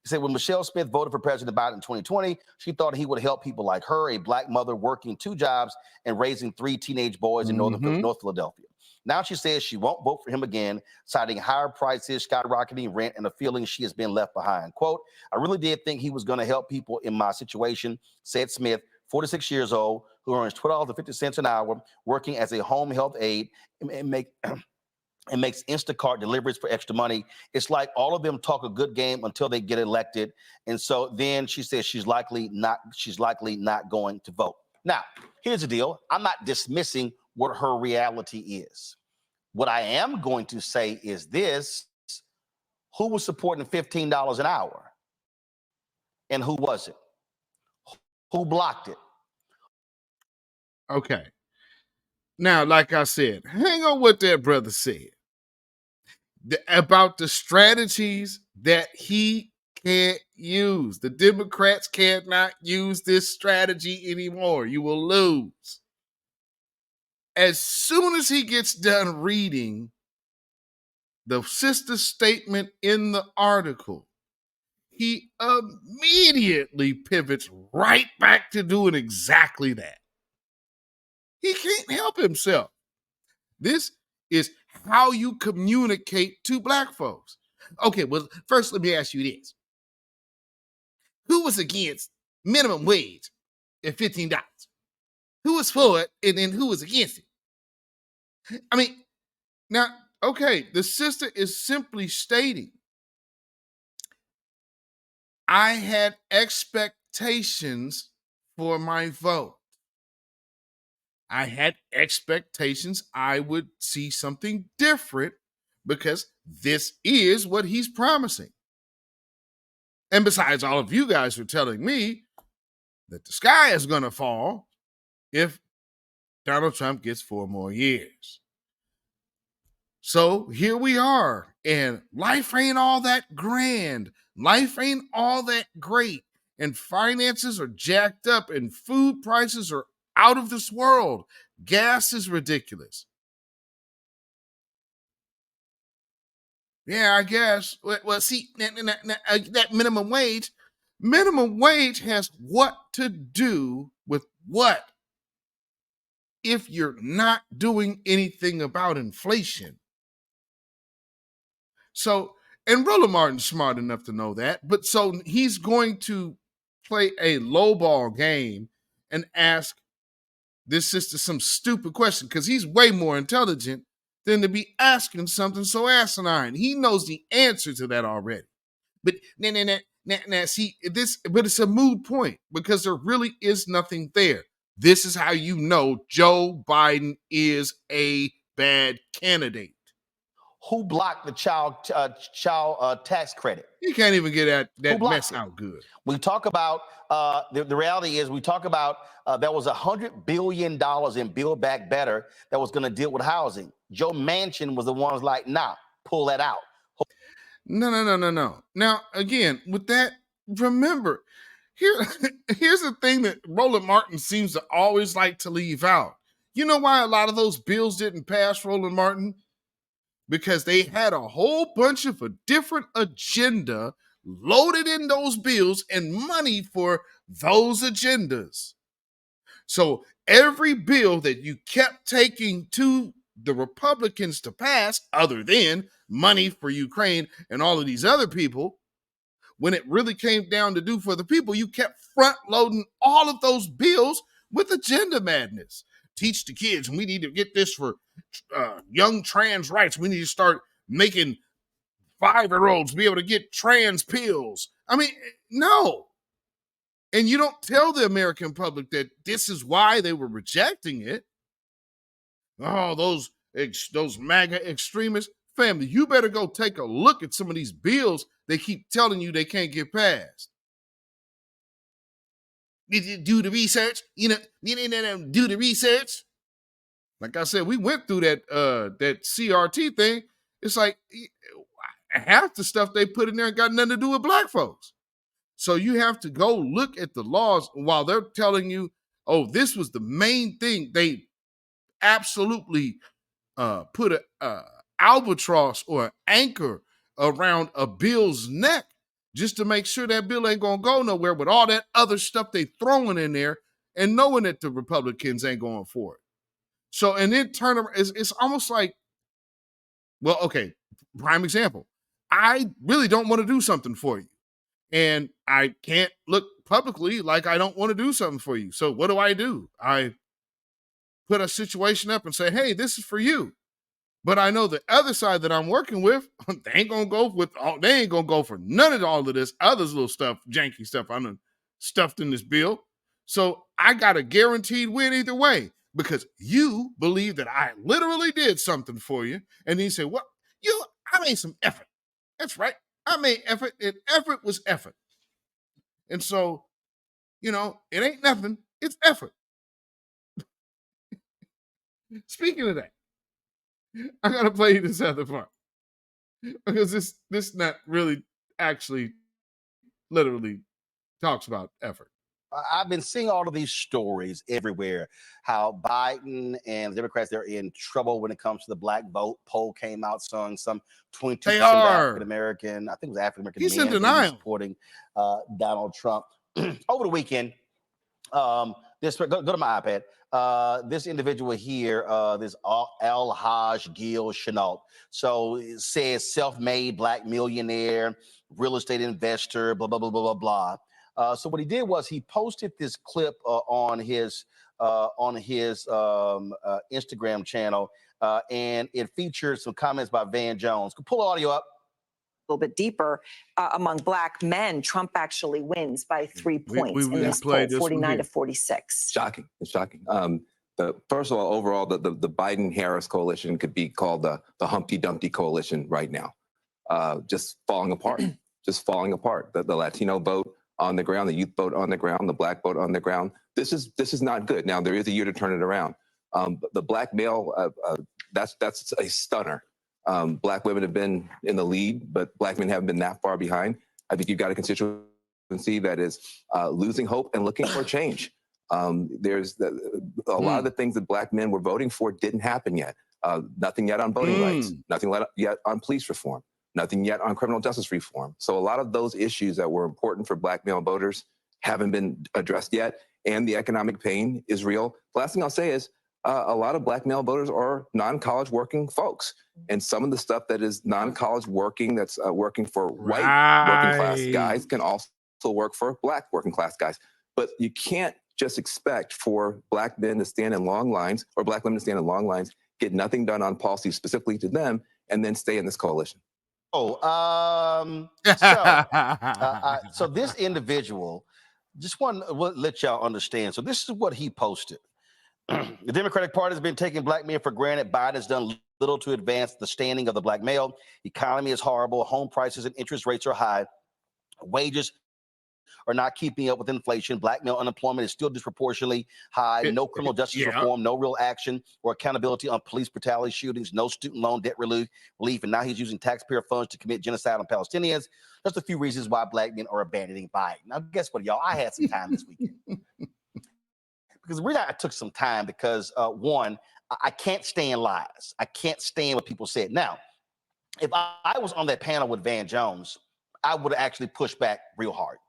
It said when Michelle Smith voted for President Biden in 2020, she thought he would help people like her, a Black mother working 2 jobs and raising 3 teenage boys in North Philadelphia. Now she says she won't vote for him again, citing higher prices, skyrocketing rent, and a feeling she has been left behind. Quote, I really did think he was going to help people in my situation, said Smith, 46 years old, who earns $12.50 an hour, working as a home health aide and makes Instacart deliveries for extra money. It's like all of them talk a good game until they get elected. And so then she says she's likely not going to vote. Now, here's the deal. I'm not dismissing what her reality is. What I am going to say is this: who was supporting $15 an hour? And who wasn't? Who blocked it? Okay. Now, like I said, hang on what that brother said about the strategies that he can't use. The Democrats cannot use this strategy anymore. You will lose. As soon as he gets done reading the sister statement in the article, he immediately pivots right back to doing exactly that. He can't help himself. This is how you communicate to Black folks. Okay, well, first let me ask you this. Who was against minimum wage at $15? Who was for it, and then who was against it? I mean, now, okay, the sister is simply stating I had expectations for my vote. I had expectations I would see something different because this is what he's promising. And besides, all of you guys are telling me that the sky is going to fall if Donald Trump gets 4 more years. So here we are, and life ain't all that grand. Life ain't all that great, and finances are jacked up, and food prices are out of this world. Gas is ridiculous. Yeah, I guess. Well, see, that minimum wage has what to do with what if you're not doing anything about inflation? So, and Roland Martin's smart enough to know that, but so he's going to play a lowball game and ask this sister some stupid question because he's way more intelligent than to be asking something so asinine. He knows the answer to that already. But see this, but it's a moot point because there really is nothing there. This is how you know Joe Biden is a bad candidate. Who blocked the child tax credit? You can't even get that mess out good. We talk about the reality is we talk about there was $100 billion in Build Back Better that was going to deal with housing. Joe Manchin was the ones like, nah, pull that out. No. Now, again, with that, remember, here's the thing that Roland Martin seems to always like to leave out. You know why a lot of those bills didn't pass, Roland Martin? Because they had a whole bunch of a different agenda loaded in those bills and money for those agendas. So every bill that you kept taking to the Republicans to pass, other than money for Ukraine and all of these other people, when it really came down to do for the people, you kept front loading all of those bills with agenda madness. Teach the kids, we need to get this for young trans rights. We need to start making 5-year-olds be able to get trans pills. I mean, no. And you don't tell the American public that this is why they were rejecting it. Oh, those MAGA extremists. Family, you better go take a look at some of these bills they keep telling you they can't get passed. Did you do the research? You do the research. Like I said, we went through that CRT thing. It's like half the stuff they put in there got nothing to do with black folks. So you have to go look at the laws while they're telling you, oh, this was the main thing. They absolutely put a albatross or an anchor around a bill's neck just to make sure that bill ain't gonna go nowhere with all that other stuff they throwing in there and knowing that the Republicans ain't going for it. So, and then turn around, it's almost like, well, okay, prime example. I really don't want to do something for you. And I can't look publicly like I don't want to do something for you. So what do? I put a situation up and say, hey, this is for you. But I know the other side that I'm working with, they ain't gonna go for none of all of this other little stuff, janky stuff I done stuffed in this bill. So I got a guaranteed win either way because you believe that I literally did something for you. And then you say, well, I made some effort. That's right. I made effort, and effort was effort. And so, it ain't nothing. It's effort. Speaking of that, I gotta play you this other part because this not really actually literally talks about effort. I've been seeing all of these stories everywhere, how Biden and the Democrats, they're in trouble when it comes to the black vote. Poll came out showing some 22% African-American, I think it was African-American He's men in denial. supporting Donald Trump. Over the weekend, go to my iPad. This individual here, this Al-Haj Gil Chenault. So it says self-made black millionaire, real estate investor, blah, blah, blah, blah, blah, blah. So what he did was he posted this clip on his Instagram channel, and it featured some comments by Van Jones. Pull audio up. little bit deeper among black men, Trump actually wins by 3 points in this poll, 49 to 46. Shocking. It's shocking. First of all, overall, the Biden-Harris coalition could be called the Humpty Dumpty coalition right now. Just falling apart. Just falling apart. The Latino vote on the ground, the youth vote on the ground, the black vote on the ground. This is not good. Now, there is a year to turn it around. But the black male, that's a stunner. Black women have been in the lead, but black men haven't been that far behind. I think you've got a constituency that is losing hope and looking for change. There's a lot of the things that black men were voting for didn't happen yet. Nothing yet on voting rights, nothing yet on police reform, nothing yet on criminal justice reform. So a lot of those issues that were important for black male voters haven't been addressed yet, and the economic pain is real. The last thing I'll say is a lot of black male voters are non-college working folks. And some of the stuff that is non-college working, that's working for white working class guys, can also work for black working class guys. But you can't just expect for black men to stand in long lines or black women to stand in long lines, get nothing done on policy specifically to them, and then stay in this coalition. So this individual, just want to let y'all understand. So this is what he posted. The Democratic Party has been taking black men for granted. Biden has done little to advance the standing of the black male. Economy is horrible. Home prices and interest rates are high. Wages are not keeping up with inflation. Black male unemployment is still disproportionately high. No criminal justice reform, no real action or accountability on police brutality shootings, no student loan debt relief, and now he's using taxpayer funds to commit genocide on Palestinians. Just a few reasons why black men are abandoning Biden. Now, guess what, y'all? I had some time this weekend. Because the reason I took some time because, one, I can't stand lies. I can't stand what people said. Now, if I was on that panel with Van Jones, I would have actually pushed back real hard.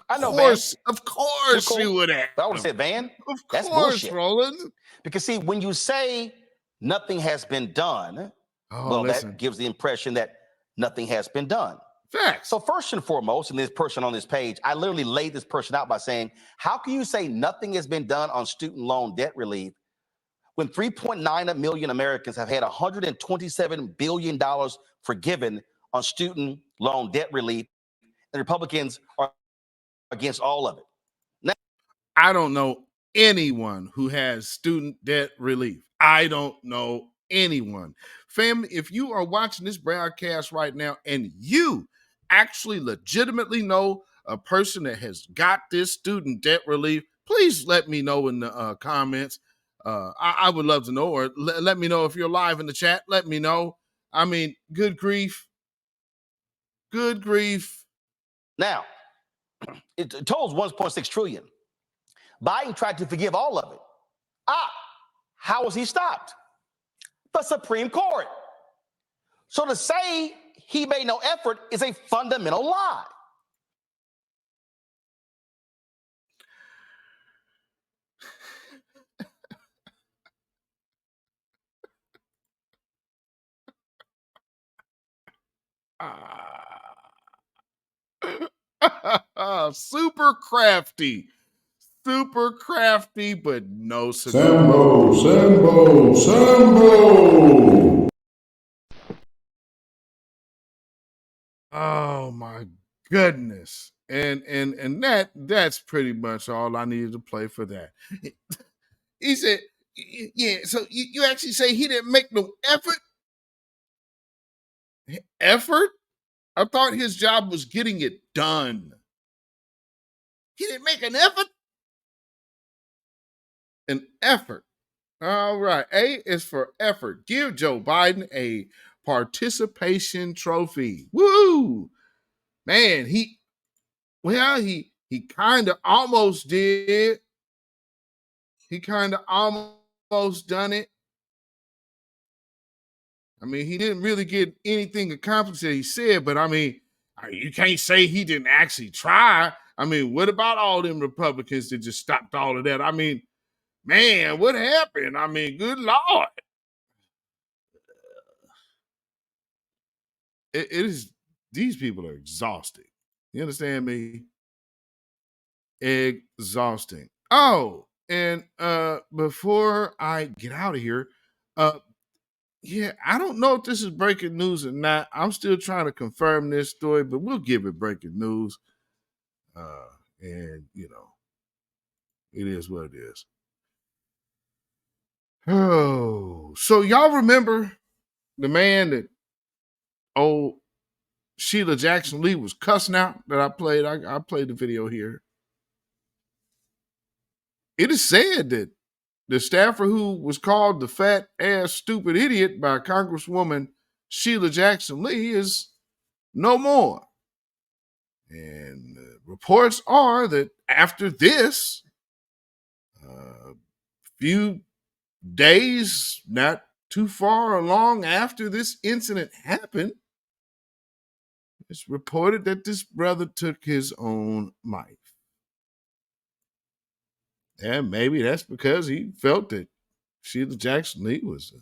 I know, Of course cool. you would have. But I would have said, Van, that's course, bullshit. Roland. Because, see, when you say nothing has been done, that gives the impression that nothing has been done. Facts. So first and foremost, and this person on this page, I literally laid this person out by saying, how can you say nothing has been done on student loan debt relief when 3.9 million Americans have had $127 billion forgiven on student loan debt relief, and Republicans are against all of it? Now, I don't know anyone who has student debt relief. I don't know anyone. Family, if you are watching this broadcast right now and you actually legitimately know a person that has got this student debt relief, please let me know in the comments. I would love to know, or let me know if you're live in the chat. Let me know. I mean, good grief. Good grief. Now, it totals 1.6 trillion. Biden tried to forgive all of it. How was he stopped? The Supreme Court. So to say he made no effort is a fundamental lie. Super crafty, but no cigar. Sambo. Oh my goodness. And that's pretty much all I needed to play for that. He said, yeah, so you actually say he didn't make no effort? Effort? I thought his job was getting it done. He didn't make an effort? An effort. All right. A is for effort. Give Joe Biden a participation trophy. Woo! Man, he kind of almost did. He kind of almost done it. I mean, he didn't really get anything accomplished that he said, but I mean, you can't say he didn't actually try. I mean, what about all them Republicans that just stopped all of that? I mean, man, what happened? I mean, good Lord. It is, these people are exhausting. You understand me? Exhausting. Oh, and before I get out of here, Yeah, I don't know if this is breaking news or not. I'm still trying to confirm this story, but we'll give it breaking news. And, you know, it is what it is. Oh, so y'all remember the man that Sheila Jackson Lee was cussing out that I played? I played the video here. It is said that the staffer who was called the fat ass stupid idiot by Congresswoman Sheila Jackson Lee is no more. And reports are that after this, few days, not too far along after this incident happened, it's reported that this brother took his own life. And maybe that's because he felt that Sheila Jackson Lee was a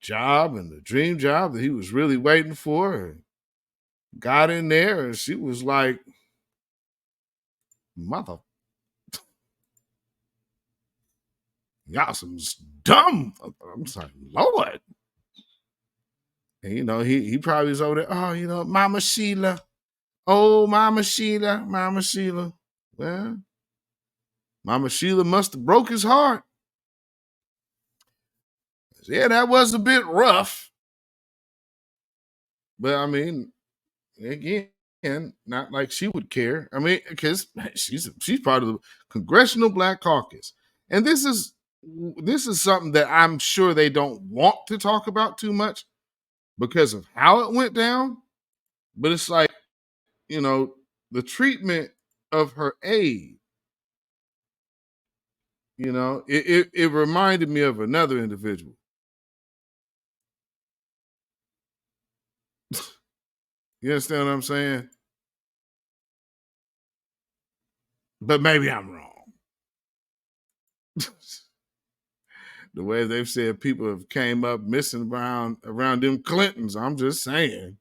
job and the dream job that he was really waiting for. And got in there and she was like, mother, y'all some dumb. I'm just like, Lord. And, you know, he probably was over there, oh, you know, Mama Sheila. Oh, Mama Sheila, Mama Sheila. Well, Mama Sheila must have broke his heart. Yeah, that was a bit rough. But I mean, again, not like she would care. I mean, because she's part of the Congressional Black Caucus. And this is something that I'm sure they don't want to talk about too much because of how it went down. But it's like, you know, the treatment of her aide, you know, it reminded me of another individual. You understand what I'm saying? But maybe I'm wrong. The way they've said people have came up missing around them Clintons, I'm just saying.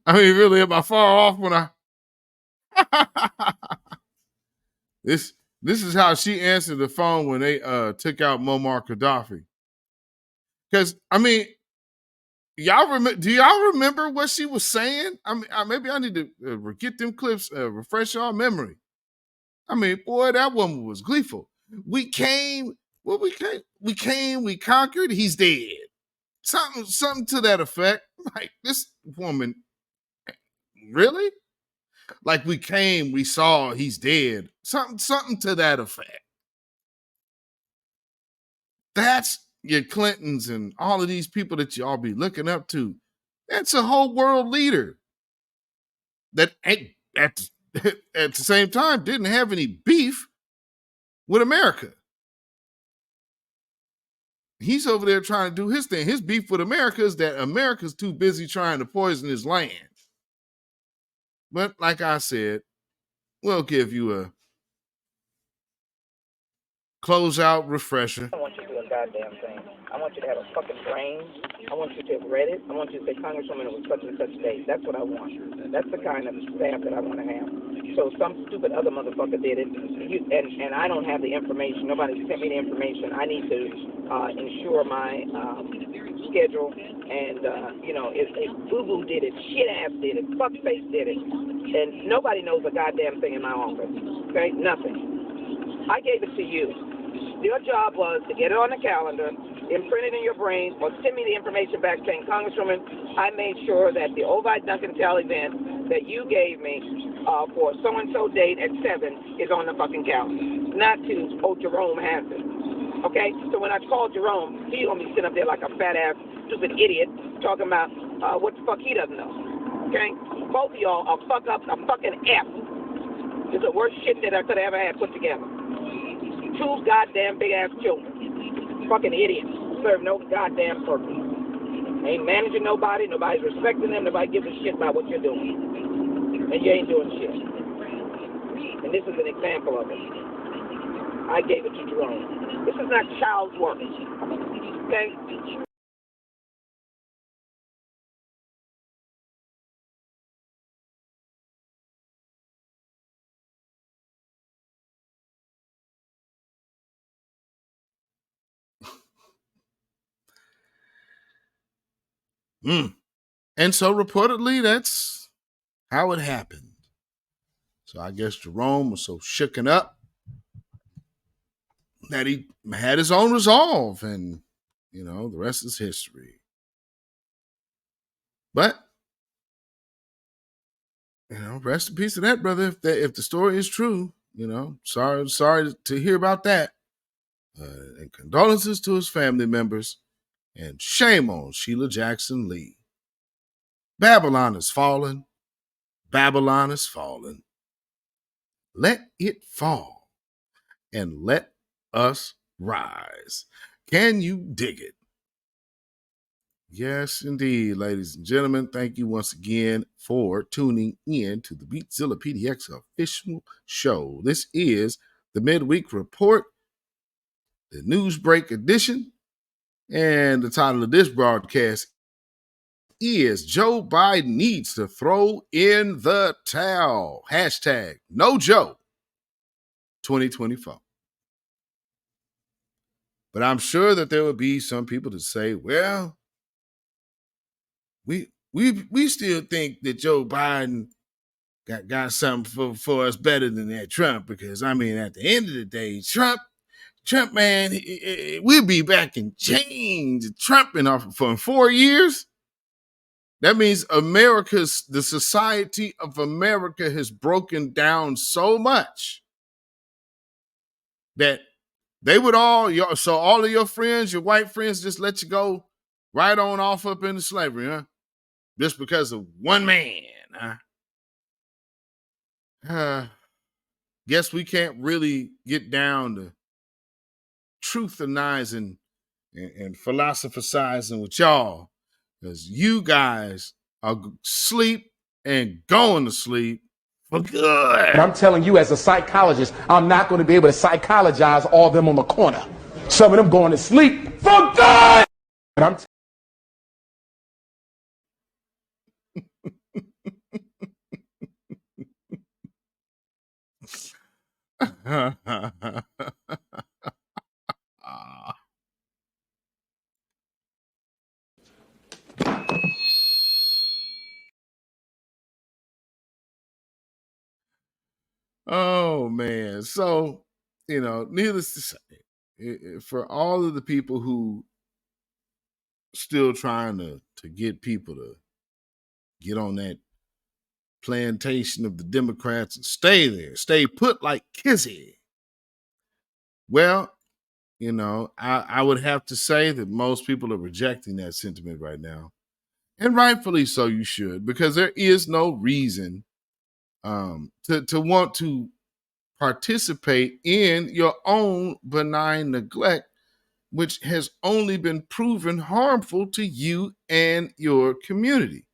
I mean, really, am I far off when I... This is how she answered the phone when they took out Muammar Gaddafi. Because, I mean, do y'all remember what she was saying? I mean, maybe I need to get them clips, refresh y'all memory. I mean, boy, that woman was gleeful. We conquered, he's dead. Something to that effect. Like, this woman, really? Like, we came, we saw, he's dead. Something to that effect. That's your Clintons and all of these people that y'all be looking up to. That's a whole world leader that at the same time didn't have any beef with America. He's over there trying to do his thing. His beef with America is that America's too busy trying to poison his land. But like I said, we'll give you a closeout refresher. I want you to do a goddamn thing. I want you to have a fucking brain. I want you to have read it. I want you to say, Congresswoman, it was such and such date. That's what I want. That's the kind of staff that I want to have. So some stupid other motherfucker did it, and I don't have the information. Nobody sent me the information. I need to ensure my schedule. And, you know, if boo-boo did it, shit-ass did it, fuckface did it, and nobody knows a goddamn thing in my office, okay? Nothing. I gave it to you. Your job was to get it on the calendar, imprint it in your brain, or send me the information back saying, Congresswoman, I made sure that the Ovi Duncan-Tell event that you gave me for so-and-so date at 7 is on the fucking calendar. Not to, Jerome has it. Okay? So when I called Jerome, he gonna be sitting up there like a fat-ass, stupid idiot talking about what the fuck he doesn't know. Okay? Both of y'all are a fucking F. It's the worst shit that I could have ever had put together. Two goddamn big-ass children. Fucking idiots. Serve no goddamn purpose. Ain't managing nobody. Nobody's respecting them. Nobody gives a shit about what you're doing. And you ain't doing shit. And this is an example of it. I gave it to Jerome. This is not child's work. Okay? And so reportedly, that's how it happened. So I guess Jerome was so shooken up that he had his own resolve, and, you know, the rest is history. But, you know, rest in peace to that, brother. If the story is true, you know, sorry to hear about that. And condolences to his family members, and shame on Sheila Jackson Lee. Babylon is fallen. Babylon is fallen. Let it fall, and let us rise. Can you dig it? Yes, indeed, ladies and gentlemen. Thank you once again for tuning in to the Beatzilla PDX official show. This is the Midweek Report, the News Break edition, and the title of this broadcast is Joe Biden needs to throw in the towel. Hashtag no Joe 2024. But I'm sure that there will be some people to say, well, we still think that Joe Biden got something for us better than that Trump, because I mean, at the end of the day, Trump, man, we'll be back in chains. Trump been off for 4 years. That means the society of America has broken down so much that they would all of your friends, your white friends, just let you go right on off up into slavery, huh? Just because of one man, huh? Guess we can't really get down to truthanizing and philosophizing with y'all, because you guys are asleep and going to sleep for good. And I'm telling you, as a psychologist, I'm not going to be able to psychologize all of them on the corner. Some of them going to sleep for good. And I'm Oh, man. So, you know, needless to say, for all of the people who still trying to get people to get on that plantation of the Democrats and stay there, stay put like Kizzy. Well, you know, I would have to say that most people are rejecting that sentiment right now. And rightfully so, you should, because there is no reason to want to participate in your own benign neglect, which has only been proven harmful to you and your community.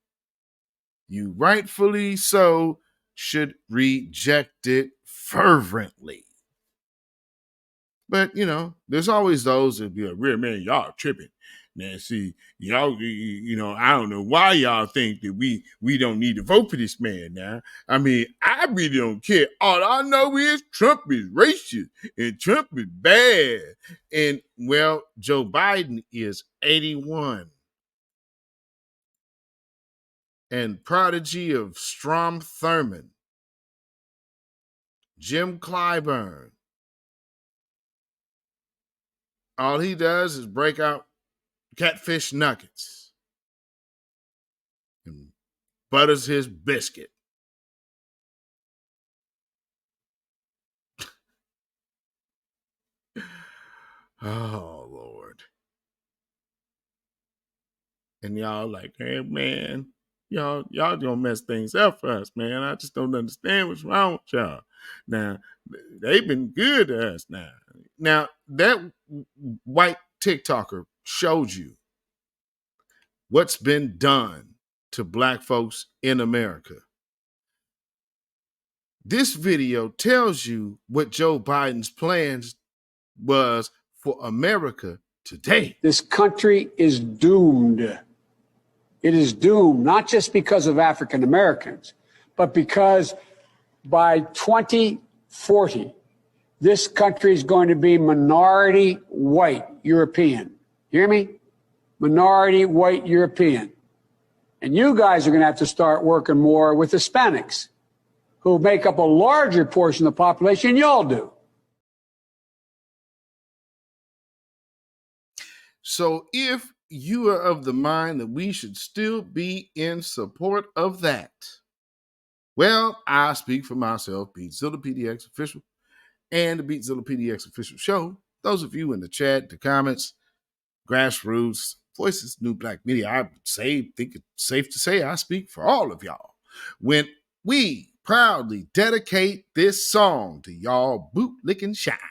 You rightfully so should reject it fervently. But, you know, there's always those that be like, real man, y'all tripping. Now, see, y'all, you know, I don't know why y'all think that we don't need to vote for this man now. I mean, I really don't care. All I know is Trump is racist and Trump is bad. And, well, Joe Biden is 81. And prodigy of Strom Thurmond, Jim Clyburn. All he does is break out catfish nuggets and butters his biscuit. Oh, Lord. And y'all like, hey, man, y'all gonna mess things up for us, man. I just don't understand what's wrong with y'all. Now, they've been good to us now. Now, that white TikToker showed you what's been done to black folks in America. This video tells you what Joe Biden's plans was for America today. This country is doomed. It is doomed, not just because of African Americans, but because by 2040, this country is going to be minority white European. You hear me? Minority white European. And you guys are going to have to start working more with Hispanics, who make up a larger portion of the population than y'all do. So if you are of the mind that we should still be in support of that, well, I speak for myself, Beatzilla PDX official, and the Beatzilla PDX official show. Those of you in the chat, the comments, grassroots, voices, new black media, I think it's safe to say I speak for all of y'all when we proudly dedicate this song to y'all boot-licking shines.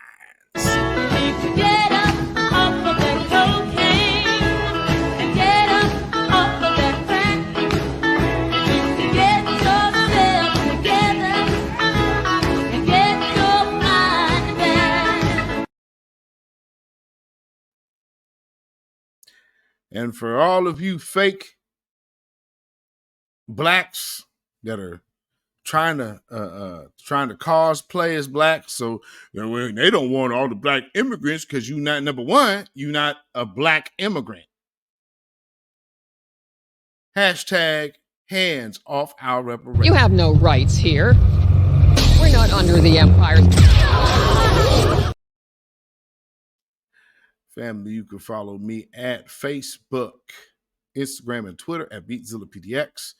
Get up off of that cocaine and get up off of that crack. Get yourself together and get your mind back. And for all of you fake blacks that are trying to cosplay as black, so they don't want all the black immigrants because you're not, number one, you're not a black immigrant. Hashtag hands off our reparations. You have no rights here. We're not under the empire. Family, you can follow me at Facebook, Instagram, and Twitter at beatzillapdx.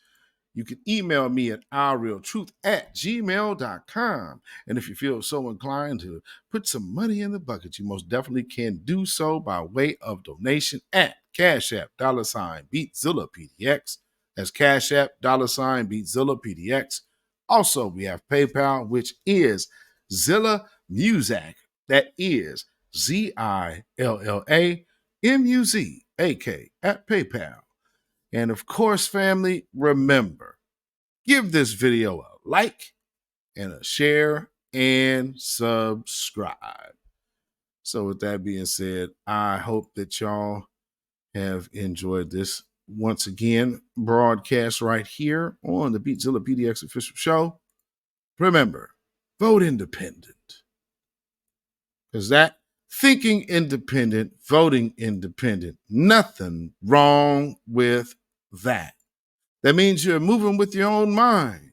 You can email me at ourrealtruth@gmail.com. And if you feel so inclined to put some money in the bucket, you most definitely can do so by way of donation at CashApp, $beatzillapdx. That's CashApp, $beatzillapdx. Also, we have PayPal, which is Zilla Muzak. That is ZILLAMUZAK at PayPal. And of course, family, remember, give this video a like and a share and subscribe. So with that being said, I hope that y'all have enjoyed this once again broadcast right here on the Beatzilla PDX official show. Remember, vote independent. Because that thinking independent, voting independent, nothing wrong with that. That means you're moving with your own mind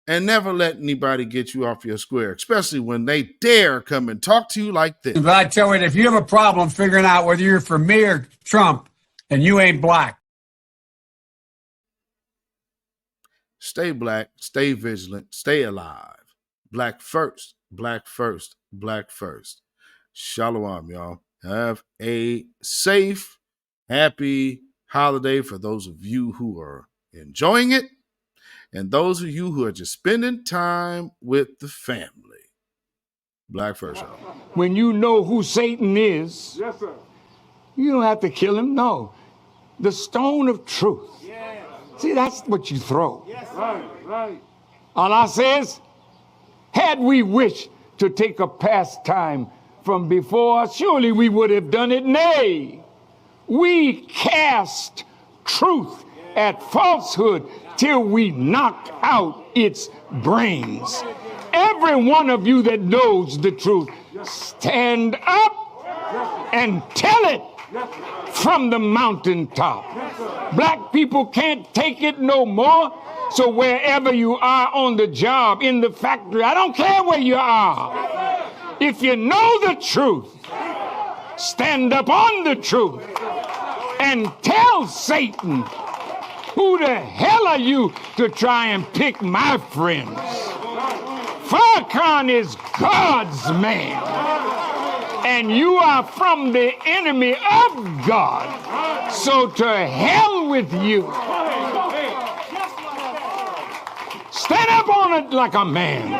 and never let anybody get you off your square, especially when they dare come and talk to you like this. But I tell you, if you have a problem figuring out whether you're for me or Trump, and you ain't black. Stay black, stay vigilant, stay alive. Black first, black first, black first. Shalom, y'all. Have a safe, happy holiday for those of you who are enjoying it, and those of you who are just spending time with the family. Black first, y'all. When you know who Satan is, yes, sir, you don't have to kill him. No. The stone of truth. Yeah. See, that's what you throw. Yes, right. Allah says, had we wished to take a pastime from before, surely we would have done it. Nay, we cast truth at falsehood till we knock out its brains. Every one of you that knows the truth, stand up and tell it from the mountaintop. Black people can't take it no more. So wherever you are on the job, in the factory, I don't care where you are. If you know the truth, stand up on the truth and tell Satan, who the hell are you to try and pick my friends? Farrakhan is God's man, and you are from the enemy of God. So to hell with you. Stand up on it like a man.